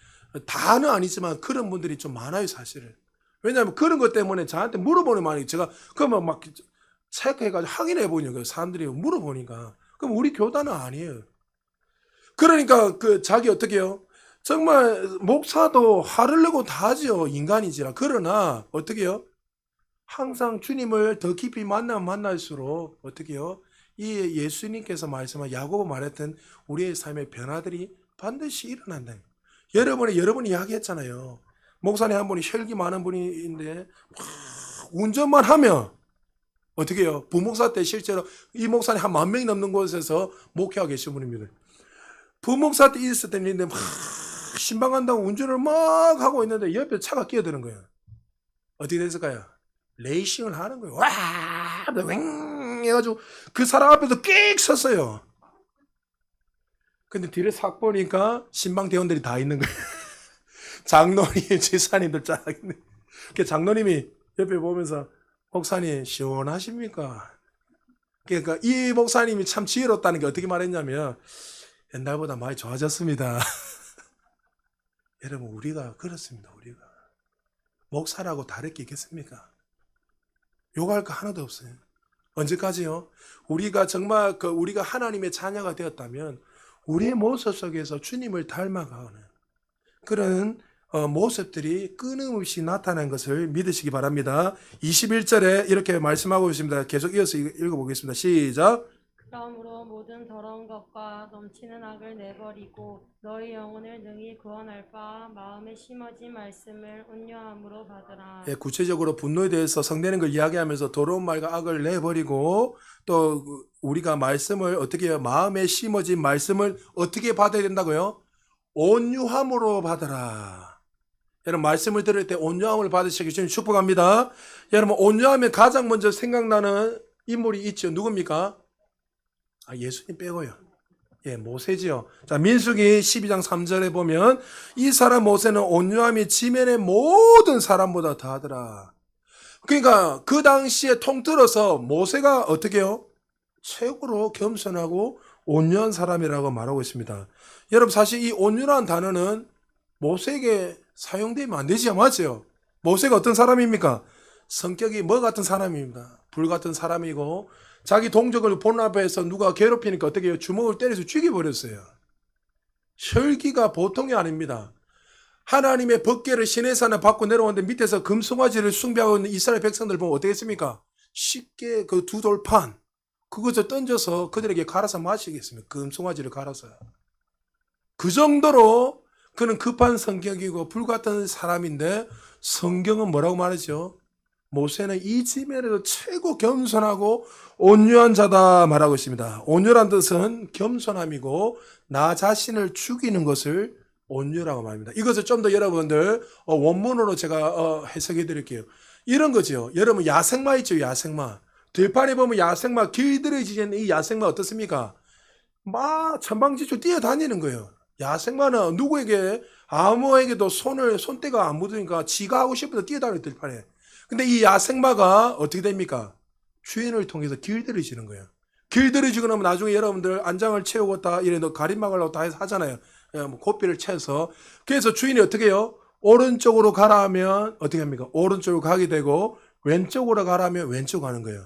다는 아니지만 그런 분들이 좀 많아요, 사실은. 왜냐하면 그런 것 때문에 저한테 물어보는 말이 제가 그러면 막 체크해가지고 확인해 보니까 사람들이 물어보니까 그럼 우리 교단은 아니에요. 그러니까 그 자기 어떻게 해요? 정말 목사도 화를 내고 다 하죠. 인간이지라. 그러나 어떻게 해요? 항상 주님을 더 깊이 만나면 만날수록 어떻게 해요? 이 예수님께서 말씀한 야고보 말했던 우리의 삶의 변화들이 반드시 일어난다. 여러분이 이야기했잖아요. 목사님 한 분이 혈기 많은 분인데 운전만 하면 어떻게 해요? 부목사 때 실제로 이 목사님 한 10,000명이 넘는 곳에서 목회하고 계신 분입니다. 부목사 때 있을 때는 막 신방 간다고 운전을 막 하고 있는데 옆에 차가 끼어드는 거예요. 어떻게 됐을까요? 레이싱을 하는 거예요. 와! 왱! 해가지고 그 사람 앞에서 끽 섰어요. 근데 뒤를 싹 보니까 신방 대원들이 다 있는 거예요. 장로님, 지사님들 쫙 있는. 그 장로님이 옆에 보면서 목사님 시원하십니까? 그러니까 이 목사님이 참 지혜롭다는 게 어떻게 말했냐면 옛날보다 많이 좋아졌습니다. 여러분 우리가 그렇습니다. 우리가 목사라고 다를 게 있겠습니까? 욕할 거 하나도 없어요. 언제까지요? 우리가 정말 우리가 하나님의 자녀가 되었다면 우리의 모습 속에서 주님을 닮아가는 그런 모습들이 끊임없이 나타난 것을 믿으시기 바랍니다. 21절에 이렇게 말씀하고 있습니다. 계속 이어서 읽어보겠습니다. 시작. 그러므로 모든 더러운 것과 넘치는 악을 내버리고 너희 영혼을 능히 구원할 바 마음에 심어진 말씀을 온유함으로 받으라. 예, 구체적으로 분노에 대해서 성내는 걸 이야기하면서 더러운 말과 악을 내버리고 또 우리가 말씀을 어떻게 해요? 마음에 심어진 말씀을 어떻게 받아야 된다고요? 온유함으로 받아라. 여러분 말씀을 들을 때 온유함을 받으시기 주님 축복합니다. 여러분 온유하면 가장 먼저 생각나는 인물이 있죠. 누굽니까? 예수님 빼고요. 예, 모세지요. 자, 민수기 12장 3절에 보면 이 사람 모세는 온유함이 지면의 모든 사람보다 더하더라. 그러니까 그 당시에 통틀어서 모세가 어떻게 해요? 최고로 겸손하고 온유한 사람이라고 말하고 있습니다. 여러분 사실 이 온유라는 단어는 모세에게 사용되면 안 되지, 맞죠? 모세가 어떤 사람입니까? 성격이 뭐 같은 사람입니다. 불 같은 사람이고 자기 동족을 본 앞에서 누가 괴롭히니까 어떻게 해요? 주먹을 때려서 죽여버렸어요. 혈기가 보통이 아닙니다. 하나님의 법궤를 시내산에 받고 내려오는데 밑에서 금송아지를 숭배하고 있는 이스라엘 백성들 보면 어떻게 했습니까? 쉽게 그 두 돌판 그것을 던져서 그들에게 갈아서 마시겠습니다. 금송아지를 갈아서. 그 정도로 그는 급한 성격이고 불같은 사람인데 성경은 뭐라고 말하죠? 모세는 이 지면에도 최고 겸손하고 온유한 자다 말하고 있습니다. 온유란 뜻은 겸손함이고 나 자신을 죽이는 것을 온유라고 말합니다. 이것을 좀 더 여러분들 원문으로 제가 해석해 드릴게요. 이런 거죠. 여러분 야생마 있죠. 야생마. 들판에 보면 야생마 길들여지는 이 야생마 어떻습니까? 막 천방지축 뛰어다니는 거예요. 야생마는 누구에게 아무에게도 손때가 안 묻으니까 지가 하고 싶어서 뛰어다니는 들판에. 근데 이 야생마가 어떻게 됩니까? 주인을 통해서 길들여지는 거예요. 길들여지고 나면 나중에 여러분들 안장을 채우고 다 이래 가림막으려고 다 해서 하잖아요. 뭐 고삐를 채서. 그래서 주인이 어떻게 해요? 오른쪽으로 가라 하면 어떻게 합니까? 오른쪽으로 가게 되고 왼쪽으로 가라 하면 왼쪽 가는 거예요.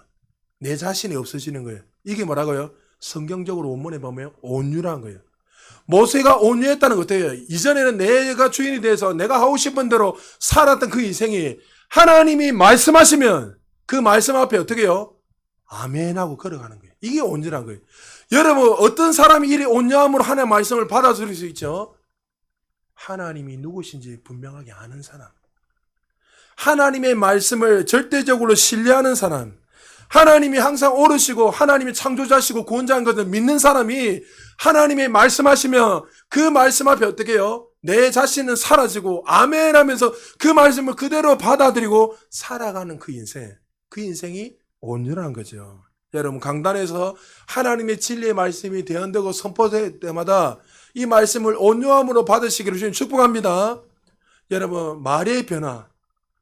내 자신이 없어지는 거예요. 이게 뭐라고요? 성경적으로 원문에 보면 온유라는 거예요. 모세가 온유했다는 것 같아요. 이전에는 내가 주인이 돼서 내가 하고 싶은 대로 살았던 그 인생이 하나님이 말씀하시면 그 말씀 앞에 어떻게 해요? 아멘 하고 걸어가는 거예요. 이게 온전한 거예요. 여러분, 어떤 사람이 이리 온유함으로 하나님의 말씀을 받아들일 수 있죠? 하나님이 누구신지 분명하게 아는 사람. 하나님의 말씀을 절대적으로 신뢰하는 사람. 하나님이 항상 옳으시고 하나님이 창조자시고 구원자인 것을 믿는 사람이 하나님의 말씀하시면 그 말씀 앞에 어떻게 해요? 내 자신은 사라지고 아멘 하면서 그 말씀을 그대로 받아들이고 살아가는 그 인생. 그 인생이 온전한 거죠. 여러분, 강단에서 하나님의 진리의 말씀이 대언되고 선포될 때마다 이 말씀을 온유함으로 받으시기를 주님 축복합니다. 여러분, 말의 변화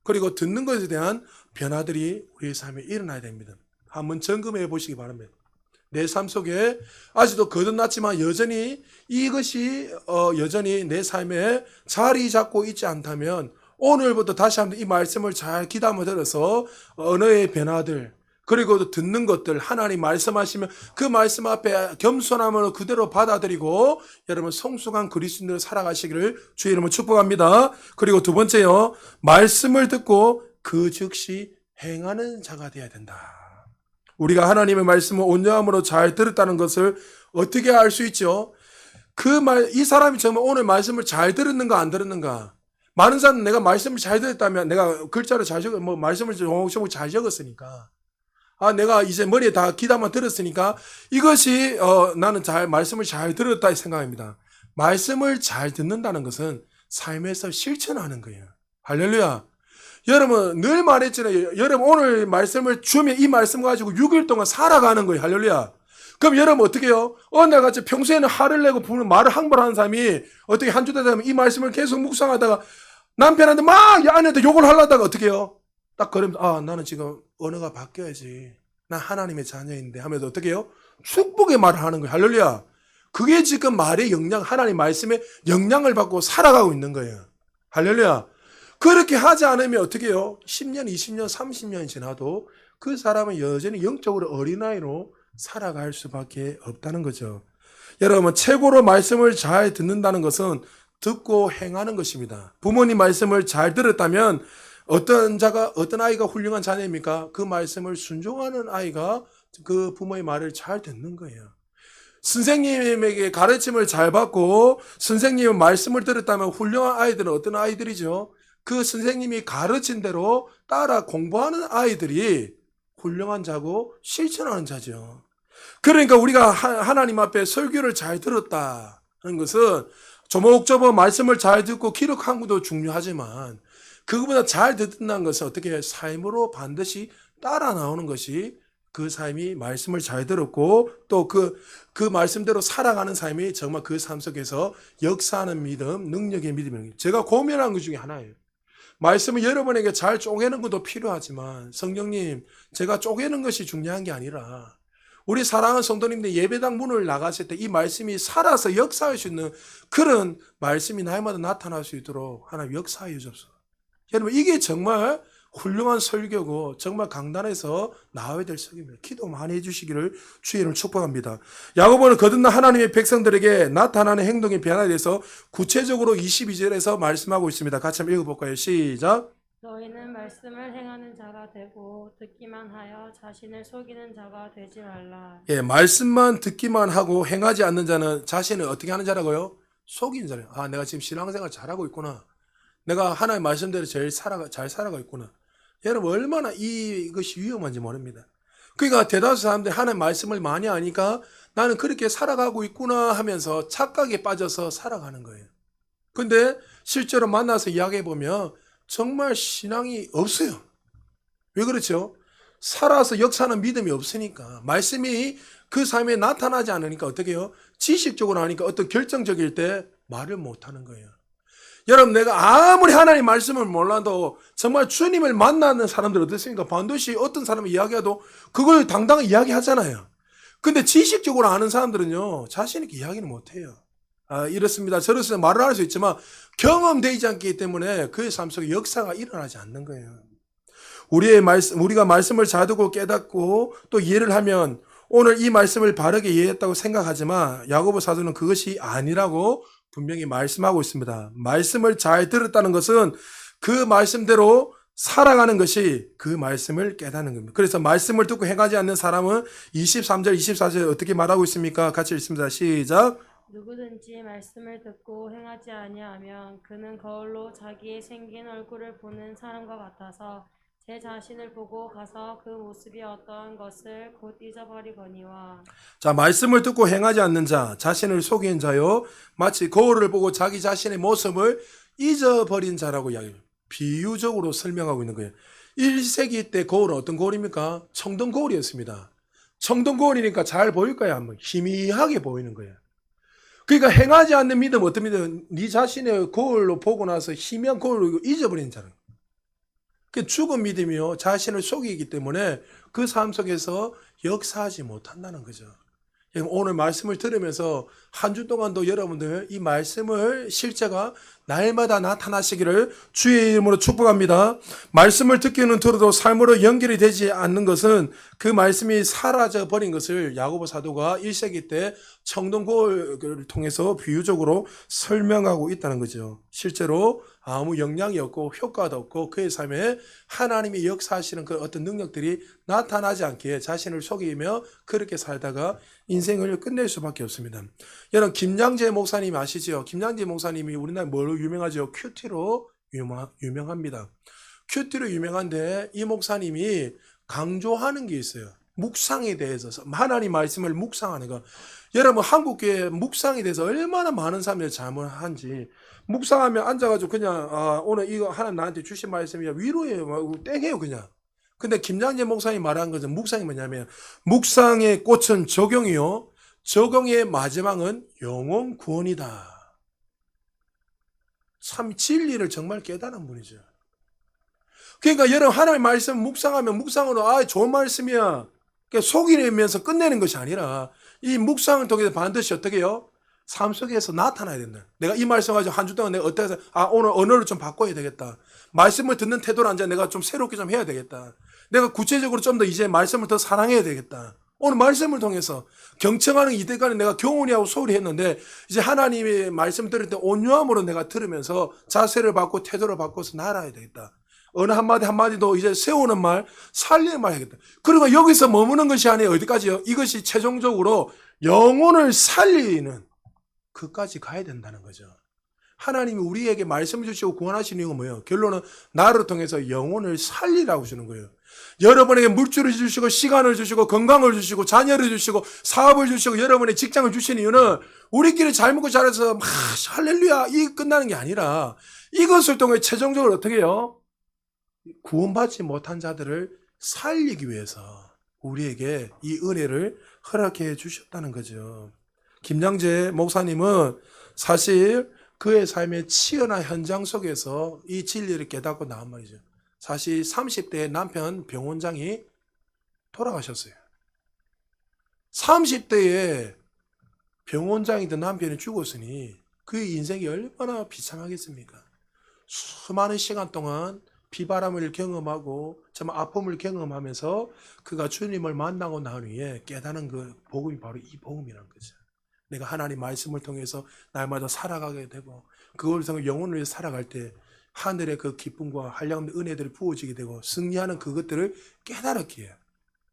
그리고 듣는 것에 대한 변화들이 우리의 삶에 일어나야 됩니다. 한번 점검해 보시기 바랍니다. 내 삶 속에 아직도 거듭났지만 여전히 이것이 여전히 내 삶에 자리 잡고 있지 않다면 오늘부터 다시 한번 이 말씀을 잘 귀담아 들어서 언어의 변화들 그리고 듣는 것들 하나님 말씀하시면 그 말씀 앞에 겸손함으로 그대로 받아들이고 여러분 성숙한 그리스도인으로 살아가시기를 주의 이름으로 축복합니다. 그리고 두 번째요. 말씀을 듣고 그 즉시 행하는 자가 되어야 된다. 우리가 하나님의 말씀을 온유함으로 잘 들었다는 것을 어떻게 알 수 있죠? 이 사람이 정말 오늘 말씀을 잘 들었는가 안 들었는가? 많은 사람은 내가 말씀을 잘 들었다면 내가 글자를 말씀을 조금 잘 적었으니까 내가 이제 머리에 다 귀담아 들었으니까 이것이 나는 말씀을 잘 들었다 생각합니다. 말씀을 잘 듣는다는 것은 삶에서 실천하는 거예요. 할렐루야. 여러분 늘 말했잖아요. 여러분 오늘 말씀을 주면 이 말씀 가지고 6일 동안 살아가는 거예요. 할렐루야. 그럼 여러분 어떻게 해요? 내가 같이 평소에는 화를 내고 말을 항발하는 사람이 어떻게 한 주 되면 이 말씀을 계속 묵상하다가 남편한테 막 아내한테 욕을 하려다가 어떻게 해요? 딱 그러면 나는 지금 언어가 바뀌어야지. 난 하나님의 자녀인데 하면서 어떻게 해요? 축복의 말을 하는 거예요. 할렐루야. 그게 지금 말의 영향, 하나님 말씀의 영향을 받고 살아가고 있는 거예요. 할렐루야. 그렇게 하지 않으면 어떻게 해요? 10년, 20년, 30년이 지나도 그 사람은 여전히 영적으로 어린아이로 살아갈 수밖에 없다는 거죠. 여러분, 최고로 말씀을 잘 듣는다는 것은 듣고 행하는 것입니다. 부모님 말씀을 잘 들었다면 어떤 아이가 훌륭한 자녀입니까? 그 말씀을 순종하는 아이가 그 부모의 말을 잘 듣는 거예요. 선생님에게 가르침을 잘 받고 선생님의 말씀을 들었다면 훌륭한 아이들은 어떤 아이들이죠? 그 선생님이 가르친 대로 따라 공부하는 아이들이 훌륭한 자고 실천하는 자죠. 그러니까 우리가 하나님 앞에 설교를 잘 들었다는 것은 조목조목 말씀을 잘 듣고 기록한 것도 중요하지만 그것보다 잘 듣는다는 것은 어떻게 삶으로 반드시 따라 나오는 것이 그 삶이 말씀을 잘 들었고 또 그 말씀대로 살아가는 삶이 정말 그 삶 속에서 역사하는 믿음, 능력의 믿음입니다. 제가 고민한 것 중에 하나예요. 말씀을 여러분에게 잘 쪼개는 것도 필요하지만 성령님, 제가 쪼개는 것이 중요한 게 아니라 우리 사랑하는 성도님들 예배당 문을 나갔을 때 이 말씀이 살아서 역사할 수 있는 그런 말씀이 날마다 나타날 수 있도록 하나님 역사해 주옵소서. 여러분 이게 정말 훌륭한 설교고 정말 강단에서 나와야 될 설교입니다. 기도 많이 해주시기를 주의 이름으로 축복합니다. 야고보는 거듭난 하나님의 백성들에게 나타나는 행동의 변화에 대해서 구체적으로 22절에서 말씀하고 있습니다. 같이 한번 읽어볼까요? 시작. 너희는 말씀을 행하는 자가 되고 듣기만 하여 자신을 속이는 자가 되지 말라. 예, 말씀만 듣기만 하고 행하지 않는 자는 자신을 어떻게 하는 자라고요? 속이는 자래요. 내가 지금 신앙생활 잘하고 있구나. 내가 하나님의 말씀대로 잘 살아가고 있구나. 여러분 얼마나 이것이 위험한지 모릅니다. 그러니까 대다수 사람들이 하나님의 말씀을 많이 아니까 나는 그렇게 살아가고 있구나 하면서 착각에 빠져서 살아가는 거예요. 근데 실제로 만나서 이야기해보면 정말 신앙이 없어요. 왜 그렇죠? 살아서 역사하는 믿음이 없으니까 말씀이 그 삶에 나타나지 않으니까 어떻게 해요? 지식적으로 하니까 어떤 결정적일 때 말을 못하는 거예요. 여러분 내가 아무리 하나님 말씀을 몰라도 정말 주님을 만나는 사람들 어떻습니까? 반드시 어떤 사람이 이야기해도 그걸 당당히 이야기하잖아요. 근데 지식적으로 아는 사람들은요 자신 있게 이야기는 못해요. 이렇습니다. 저렇습니다. 말을 할 수 있지만 경험되지 않기 때문에 그의 삶 속에 역사가 일어나지 않는 거예요. 우리가 말씀을 잘 듣고 깨닫고 또 이해를 하면 오늘 이 말씀을 바르게 이해했다고 생각하지만 야고보 사도는 그것이 아니라고 분명히 말씀하고 있습니다. 말씀을 잘 들었다는 것은 그 말씀대로 살아가는 것이 그 말씀을 깨닫는 겁니다. 그래서 말씀을 듣고 행하지 않는 사람은 23절, 24절에 어떻게 말하고 있습니까? 같이 읽습니다. 시작. 누구든지 말씀을 듣고 행하지 아니하면 그는 거울로 자기의 생긴 얼굴을 보는 사람과 같아서 제 자신을 보고 가서 그 모습이 어떠한 것을 곧 잊어버리거니와. 자, 말씀을 듣고 행하지 않는 자, 자신을 속인 자요. 마치 거울을 보고 자기 자신의 모습을 잊어버린 자라고 이야기해요. 비유적으로 설명하고 있는 거예요. 1세기 때 거울은 어떤 거울입니까? 청동 거울이었습니다. 청동 거울이니까 잘 보일 거야. 희미하게 보이는 거예요. 그러니까 행하지 않는 믿음 어떤 믿음? 네 자신의 거울로 보고 나서 희미한 거울로 잊어버리는 자는. 그 죽은 믿음이요. 자신을 속이기 때문에 그 삶 속에서 역사하지 못한다는 거죠. 오늘 말씀을 들으면서 한 주 동안도 여러분들 이 말씀을 실제가 날마다 나타나시기를 주의 이름으로 축복합니다. 말씀을 듣기는 들어도 삶으로 연결이 되지 않는 것은 그 말씀이 사라져 버린 것을 야고보 사도가 1세기 때 청동거울을 통해서 비유적으로 설명하고 있다는 거죠. 실제로 아무 영향이 없고 효과도 없고 그의 삶에 하나님이 역사하시는 그 어떤 능력들이 나타나지 않기에 자신을 속이며 그렇게 살다가 인생을 끝낼 수밖에 없습니다. 여러분 김양재 목사님 아시죠? 김양재 목사님이 우리나라에 뭘로 유명하죠? 큐티로 유명합니다. 큐티로 유명한데 이 목사님이 강조하는 게 있어요. 묵상에 대해서 하나님 말씀을 묵상하는 거. 여러분 한국교회 묵상에 대해서 얼마나 많은 사람들이 잘못한지 묵상하면 앉아가지고 그냥 오늘 이거 하나님 나한테 주신 말씀이야 위로해요 땡해요 그냥. 근데 김장재 목사님이 말한 것은 묵상이 뭐냐면 묵상의 꽃은 적용이요 적용의 마지막은 영혼 구원이다. 참 진리를 정말 깨달은 분이죠. 그러니까 여러분 하나님의 말씀 묵상하면 묵상으로 좋은 말씀이야 그러니까 속이면서 끝내는 것이 아니라 이 묵상을 통해서 반드시 어떻게 해요? 삶 속에서 나타나야 된다. 내가 이 말씀 가지고 한 주 동안 내가 어떻게 해서 오늘 언어를 좀 바꿔야 되겠다. 말씀을 듣는 태도를 앉아 내가 좀 새롭게 좀 해야 되겠다. 내가 구체적으로 좀 더 이제 말씀을 더 사랑해야 되겠다. 오늘 말씀을 통해서 경청하는 이때까지 내가 경운이 하고 소홀히 했는데 이제 하나님의 말씀 들을 때 온유함으로 내가 들으면서 자세를 바꾸고 태도를 바꿔서 날아야 되겠다. 어느 한마디 한마디도 이제 세우는 말, 살리는 말 해야겠다. 그리고 여기서 머무는 것이 아니에요. 어디까지요? 이것이 최종적으로 영혼을 살리는 그까지 가야 된다는 거죠. 하나님이 우리에게 말씀을 주시고 구원하시는 이유가 뭐예요? 결론은 나를 통해서 영혼을 살리라고 주는 거예요. 여러분에게 물질을 주시고 시간을 주시고 건강을 주시고 자녀를 주시고 사업을 주시고 여러분의 직장을 주시는 이유는 우리끼리 잘 먹고 잘해서 할렐루야 이 끝나는 게 아니라 이것을 통해 최종적으로 어떻게 해요? 구원받지 못한 자들을 살리기 위해서 우리에게 이 은혜를 허락해 주셨다는 거죠. 김양재 목사님은 사실 그의 삶의 치열한 현장 속에서 이 진리를 깨닫고 나온 말이죠. 사실 30대에 남편 병원장이 돌아가셨어요. 30대에 병원장이던 남편이 죽었으니 그의 인생이 얼마나 비참하겠습니까? 수많은 시간 동안 비바람을 경험하고 정말 아픔을 경험하면서 그가 주님을 만나고 난 후에 깨닫는 그 복음이 바로 이 복음이라는 거죠. 내가 하나님 말씀을 통해서 날마다 살아가게 되고 그걸 통해 영혼을 위해서 살아갈 때 하늘의 그 기쁨과 한량의 은혜들이 부어지게 되고 승리하는 그것들을 깨달았기에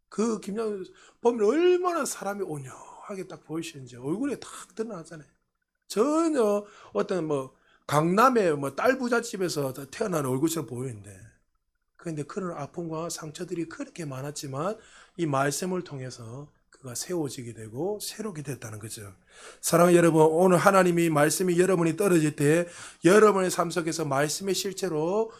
그 김양 보면 얼마나 사람이 온유하게 딱 보이시는지 얼굴에 딱 드러나잖아요. 전혀 어떤 강남의 딸 부잣집에서 태어난 얼굴처럼 보이는데 그런데 그런 아픔과 상처들이 그렇게 많았지만 이 말씀을 통해서 그가 세워지게 되고 새롭게 됐다는 거죠. 사랑하는 여러분, 오늘 하나님이 말씀이 여러분이 떨어질 때 여러분의 삶 속에서 말씀의 실제로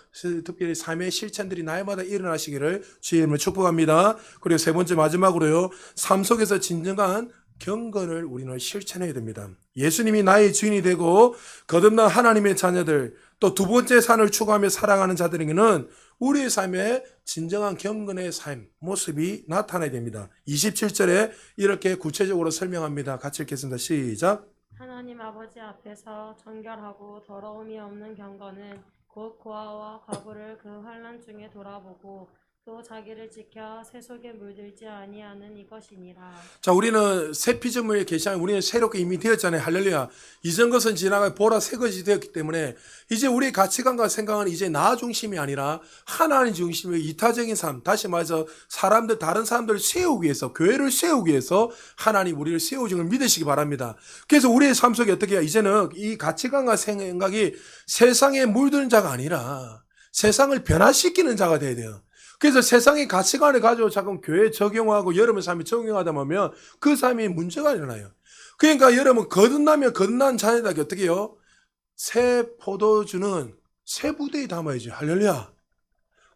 특별히 삶의 실천들이 날마다 일어나시기를 주의 이름으로 축복합니다. 그리고 세 번째 마지막으로요. 삶 속에서 진정한 경건을 우리는 실천해야 됩니다. 예수님이 나의 주인이 되고 거듭난 하나님의 자녀들 또 두 번째 산을 추구하며 살아가는 자들에게는 우리의 삶에 진정한 경건의 삶 모습이 나타나야 됩니다. 27절에 이렇게 구체적으로 설명합니다. 같이 읽겠습니다. 시작. 하나님 아버지 앞에서 정결하고 더러움이 없는 경건은 곧 고아와 과부를 그 환난 중에 돌아보고 또 자기를 지켜 새 속에 물들지 아니하는 이것이니라. 자, 우리는 새 피조물의 계시하면 우리는 새롭게 이미 되었잖아요. 할렐루야. 이전 것은 지나가 보라 새 것이 되었기 때문에 이제 우리의 가치관과 생각은 이제 나 중심이 아니라 하나님 중심의 이타적인 삶, 다시 말해서 사람들, 다른 사람들을 세우기 위해서, 교회를 세우기 위해서 하나님 우리를 세우신 걸 믿으시기 바랍니다. 그래서 우리의 삶 속에 어떻게 해요? 이제는 이 가치관과 생각이 세상에 물드는 자가 아니라 세상을 변화시키는 자가 돼야 돼요. 그래서 세상의 가치관을 가지고 자꾸 교회에 적용하고 여러분 삶에 적용하다 보면 그 삶이 문제가 일어나요. 그러니까 여러분 거듭나면 거듭난 자녀들에게 어떻게 해요? 새 포도주는 새 부대에 담아야지. 할렐루야.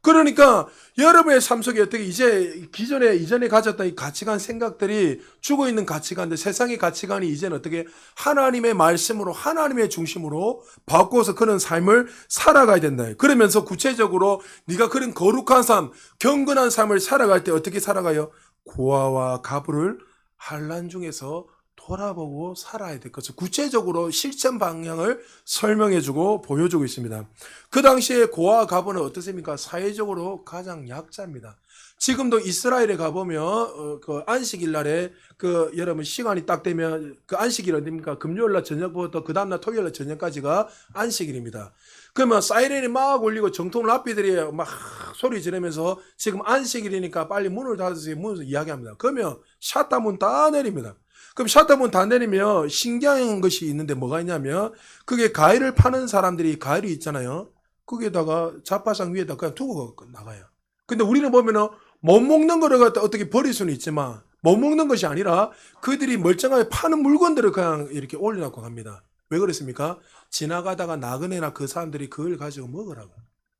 그러니까 여러분의 삶 속에 어떻게 이제 이전에 가졌던 이 가치관 생각들이 죽어있는 가치관들, 세상의 가치관이 이제는 어떻게 하나님의 말씀으로 하나님의 중심으로 바꿔서 그런 삶을 살아가야 된다. 그러면서 구체적으로 네가 그런 거룩한 삶, 경건한 삶을 살아갈 때 어떻게 살아가요? 고아와 가부를 환난 중에서 돌아보고 살아야 될 것을 구체적으로 실천 방향을 설명해주고 보여주고 있습니다. 그 당시에 고아 가부는 어떻습니까? 사회적으로 가장 약자입니다. 지금도 이스라엘에 가보면 그 안식일 날에 그 여러분 시간이 딱 되면 그 안식일 어딥니까? 금요일 날 저녁부터 그 다음날 토요일 날 저녁까지가 안식일입니다. 그러면 사이렌이 막 울리고 정통 랍비들이 막 소리 지르면서 지금 안식일이니까 빨리 문을 닫으세요. 문을 이야기합니다. 그러면 샷다 문 다 내립니다. 그럼 샷다문 다 내리면 신기한 것이 있는데 뭐가 있냐면 그게 과일을 파는 사람들이 과일이 있잖아요. 거기에다가 자파상 위에다 그냥 두고 나가요. 근데 우리는 보면은 못 먹는 거를 갖다 어떻게 버릴 수는 있지만 못 먹는 것이 아니라 그들이 멀쩡하게 파는 물건들을 그냥 이렇게 올려놓고 갑니다. 왜 그랬습니까? 지나가다가 나그네나 그 사람들이 그걸 가지고 먹으라고.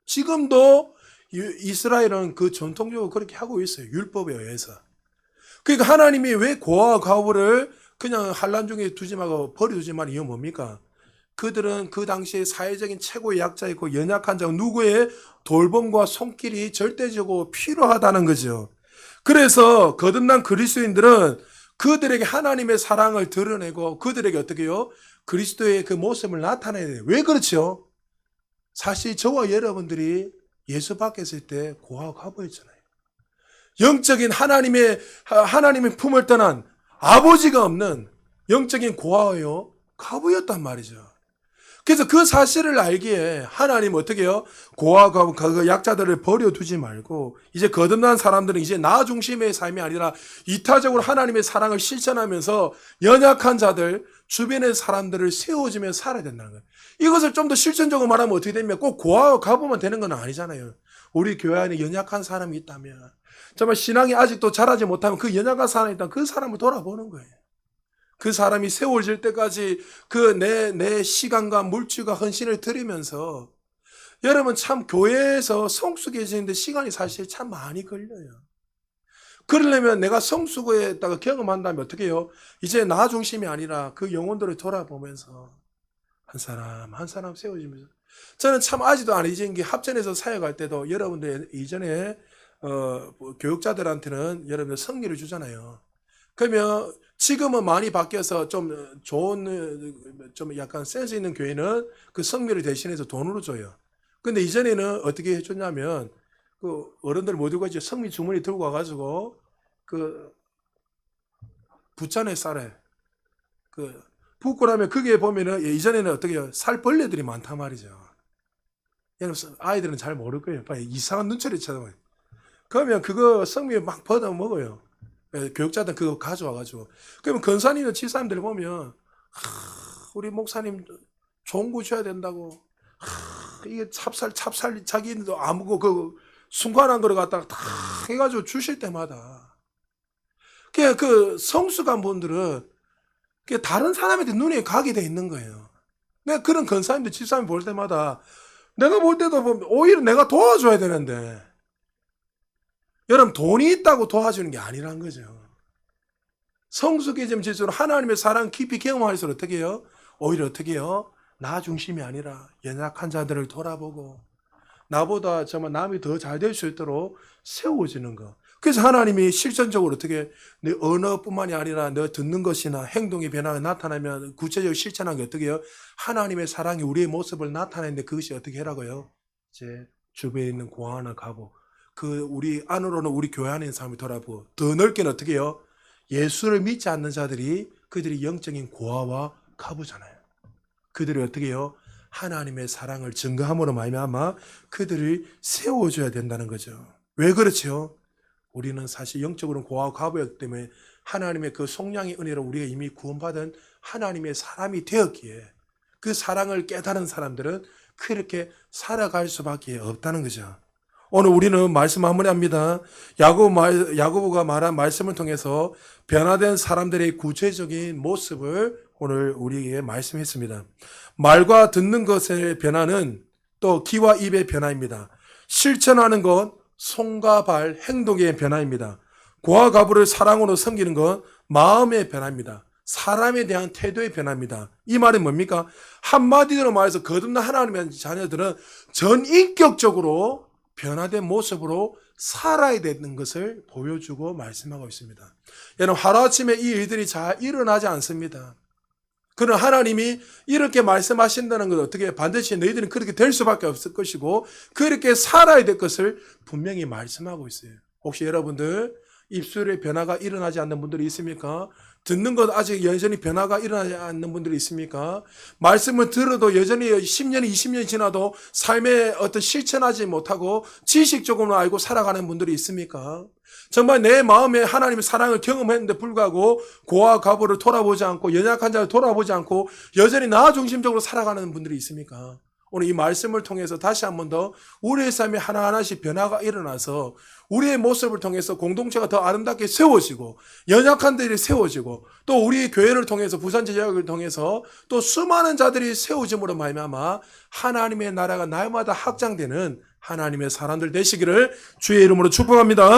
지금도 이스라엘은 그 전통적으로 그렇게 하고 있어요. 율법에 의해서. 그러니까 하나님이 왜 고아와 가부를 그냥 환난 중에 두지 말고 버려두지 말은 이유 뭡니까? 그들은 그 당시에 사회적인 최고의 약자였고 연약한 자 누구의 돌봄과 손길이 절대적으로 필요하다는 거죠. 그래서 거듭난 그리스도인들은 그들에게 하나님의 사랑을 드러내고 그들에게 어떻게 해요? 그리스도의 그 모습을 나타내야 돼요. 왜 그렇죠? 사실 저와 여러분들이 예수 밖에 있을 때 고아와 가부였잖아요. 영적인 하나님의 품을 떠난 아버지가 없는 영적인 고아요 가부였단 말이죠. 그래서 그 사실을 알기에 하나님 어떻게 해요? 고아 가부 그 약자들을 버려두지 말고 이제 거듭난 사람들은 이제 나 중심의 삶이 아니라 이타적으로 하나님의 사랑을 실천하면서 연약한 자들 주변의 사람들을 세워주며 살아야 된다는 거예요. 이것을 좀 더 실천적으로 말하면 어떻게 되면 꼭 고아 가부만 되는 건 아니잖아요. 우리 교회 안에 연약한 사람이 있다면 정말 신앙이 아직도 자라지 못하면 그 연약한 사람이 있다면 그 사람을 돌아보는 거예요. 그 사람이 세워질 때까지 그 내 시간과 물질과 헌신을 드리면서 여러분 참 교회에서 성숙해지는데 시간이 사실 참 많이 걸려요. 그러려면 내가 성숙에다가 경험한다면 어떻게 해요? 이제 나 중심이 아니라 그 영혼들을 돌아보면서 한 사람 한 사람 세워지면서 저는 참 아직도 안 잊은 게 합전에서 사역할 때도 여러분들 이전에 교육자들한테는 여러분들 성리를 주잖아요. 그러면 지금은 많이 바뀌어서 좀 좋은 좀 약간 센스 있는 교회는 그 성리를 대신해서 돈으로 줘요. 근데 이전에는 어떻게 해줬냐면 그 어른들 못 들고 이제 성리 주머니 들고 와가지고 그 붓잔에 쌀에 그 붓고 나면 그게 보면은 이전에는 어떻게 해요? 살벌레들이 많단 말이죠. 여러분 아이들은 잘 모를 거예요. 이상한 눈초리 쳐다봐요. 그러면 그거 성미에 막 받아 먹어요. 교육자들 그거 가져와가지고. 그러면 권사님이나 집사님들 보면, 우리 목사님 좋은 거 줘야 된다고. 이게 찹쌀, 자기도 아무거 그 순간한 거를 갖다가 다 해가지고 주실 때마다. 그 성숙한 분들은 다른 사람한테 눈에 가게 돼 있는 거예요. 내가 그런 권사님들, 집사님 볼 때마다 내가 볼 때도 보면 오히려 내가 도와줘야 되는데, 여러분 돈이 있다고 도와주는 게 아니란 거죠. 성숙해지면 질수록 하나님의 사랑 깊이 경험할수록 어떻게 해요? 오히려 어떻게 해요? 나 중심이 아니라 연약한 자들을 돌아보고 나보다 정말 남이 더 잘 될 수 있도록 세워지는 거. 그래서 하나님이 실전적으로 어떻게 내 언어뿐만이 아니라 너 듣는 것이나 행동의 변화가 나타나면 구체적으로 실천한 게 어떻게 해요? 하나님의 사랑이 우리의 모습을 나타내는데 그것이 어떻게 하라고요? 이제 주변에 있는 고아나 가부 그 우리 안으로는 우리 교회 안에 있는 사람이 돌아보고 더 넓게는 어떻게 해요? 예수를 믿지 않는 자들이 그들이 영적인 고아와 가부잖아요. 그들이 어떻게 해요? 하나님의 사랑을 증거함으로 말미암아 그들을 세워줘야 된다는 거죠. 왜 그렇죠? 우리는 사실 영적으로는 고아와 가부였기 때문에 하나님의 그 속량의 은혜로 우리가 이미 구원받은 하나님의 사람이 되었기에 그 사랑을 깨달은 사람들은 그렇게 살아갈 수밖에 없다는 거죠. 오늘 우리는 말씀 마무리합니다. 야고보가 말한 말씀을 통해서 변화된 사람들의 구체적인 모습을 오늘 우리에게 말씀했습니다. 말과 듣는 것의 변화는 또 귀와 입의 변화입니다. 실천하는 것, 손과 발, 행동의 변화입니다. 고아 가부를 사랑으로 섬기는 것, 마음의 변화입니다. 사람에 대한 태도의 변화입니다. 이 말은 뭡니까? 한마디로 말해서 거듭난 하나님의 자녀들은 전인격적으로 변화된 모습으로 살아야 되는 것을 보여주고 말씀하고 있습니다. 여러분, 하루아침에 이 일들이 잘 일어나지 않습니다. 그러나 하나님이 이렇게 말씀하신다는 것 어떻게 반드시 너희들은 그렇게 될 수밖에 없을 것이고 그렇게 살아야 될 것을 분명히 말씀하고 있어요. 혹시 여러분들 입술에 변화가 일어나지 않는 분들이 있습니까? 듣는 것 아직 여전히 변화가 일어나지 않는 분들이 있습니까? 말씀을 들어도 여전히 10년, 20년 지나도 삶에 어떤 실천하지 못하고 지식적으로 알고 살아가는 분들이 있습니까? 정말 내 마음에 하나님의 사랑을 경험했는데 불구하고 고아 가부를 돌아보지 않고 연약한 자를 돌아보지 않고 여전히 나 중심적으로 살아가는 분들이 있습니까? 오늘 이 말씀을 통해서 다시 한 번 더 우리의 삶에 하나하나씩 변화가 일어나서 우리의 모습을 통해서 공동체가 더 아름답게 세워지고 연약한 자들이 세워지고 또 우리 교회를 통해서 부산제자교회를 통해서 또 수많은 자들이 세워짐으로 말미암아 하나님의 나라가 날마다 확장되는 하나님의 사람들 되시기를 주의 이름으로 축복합니다.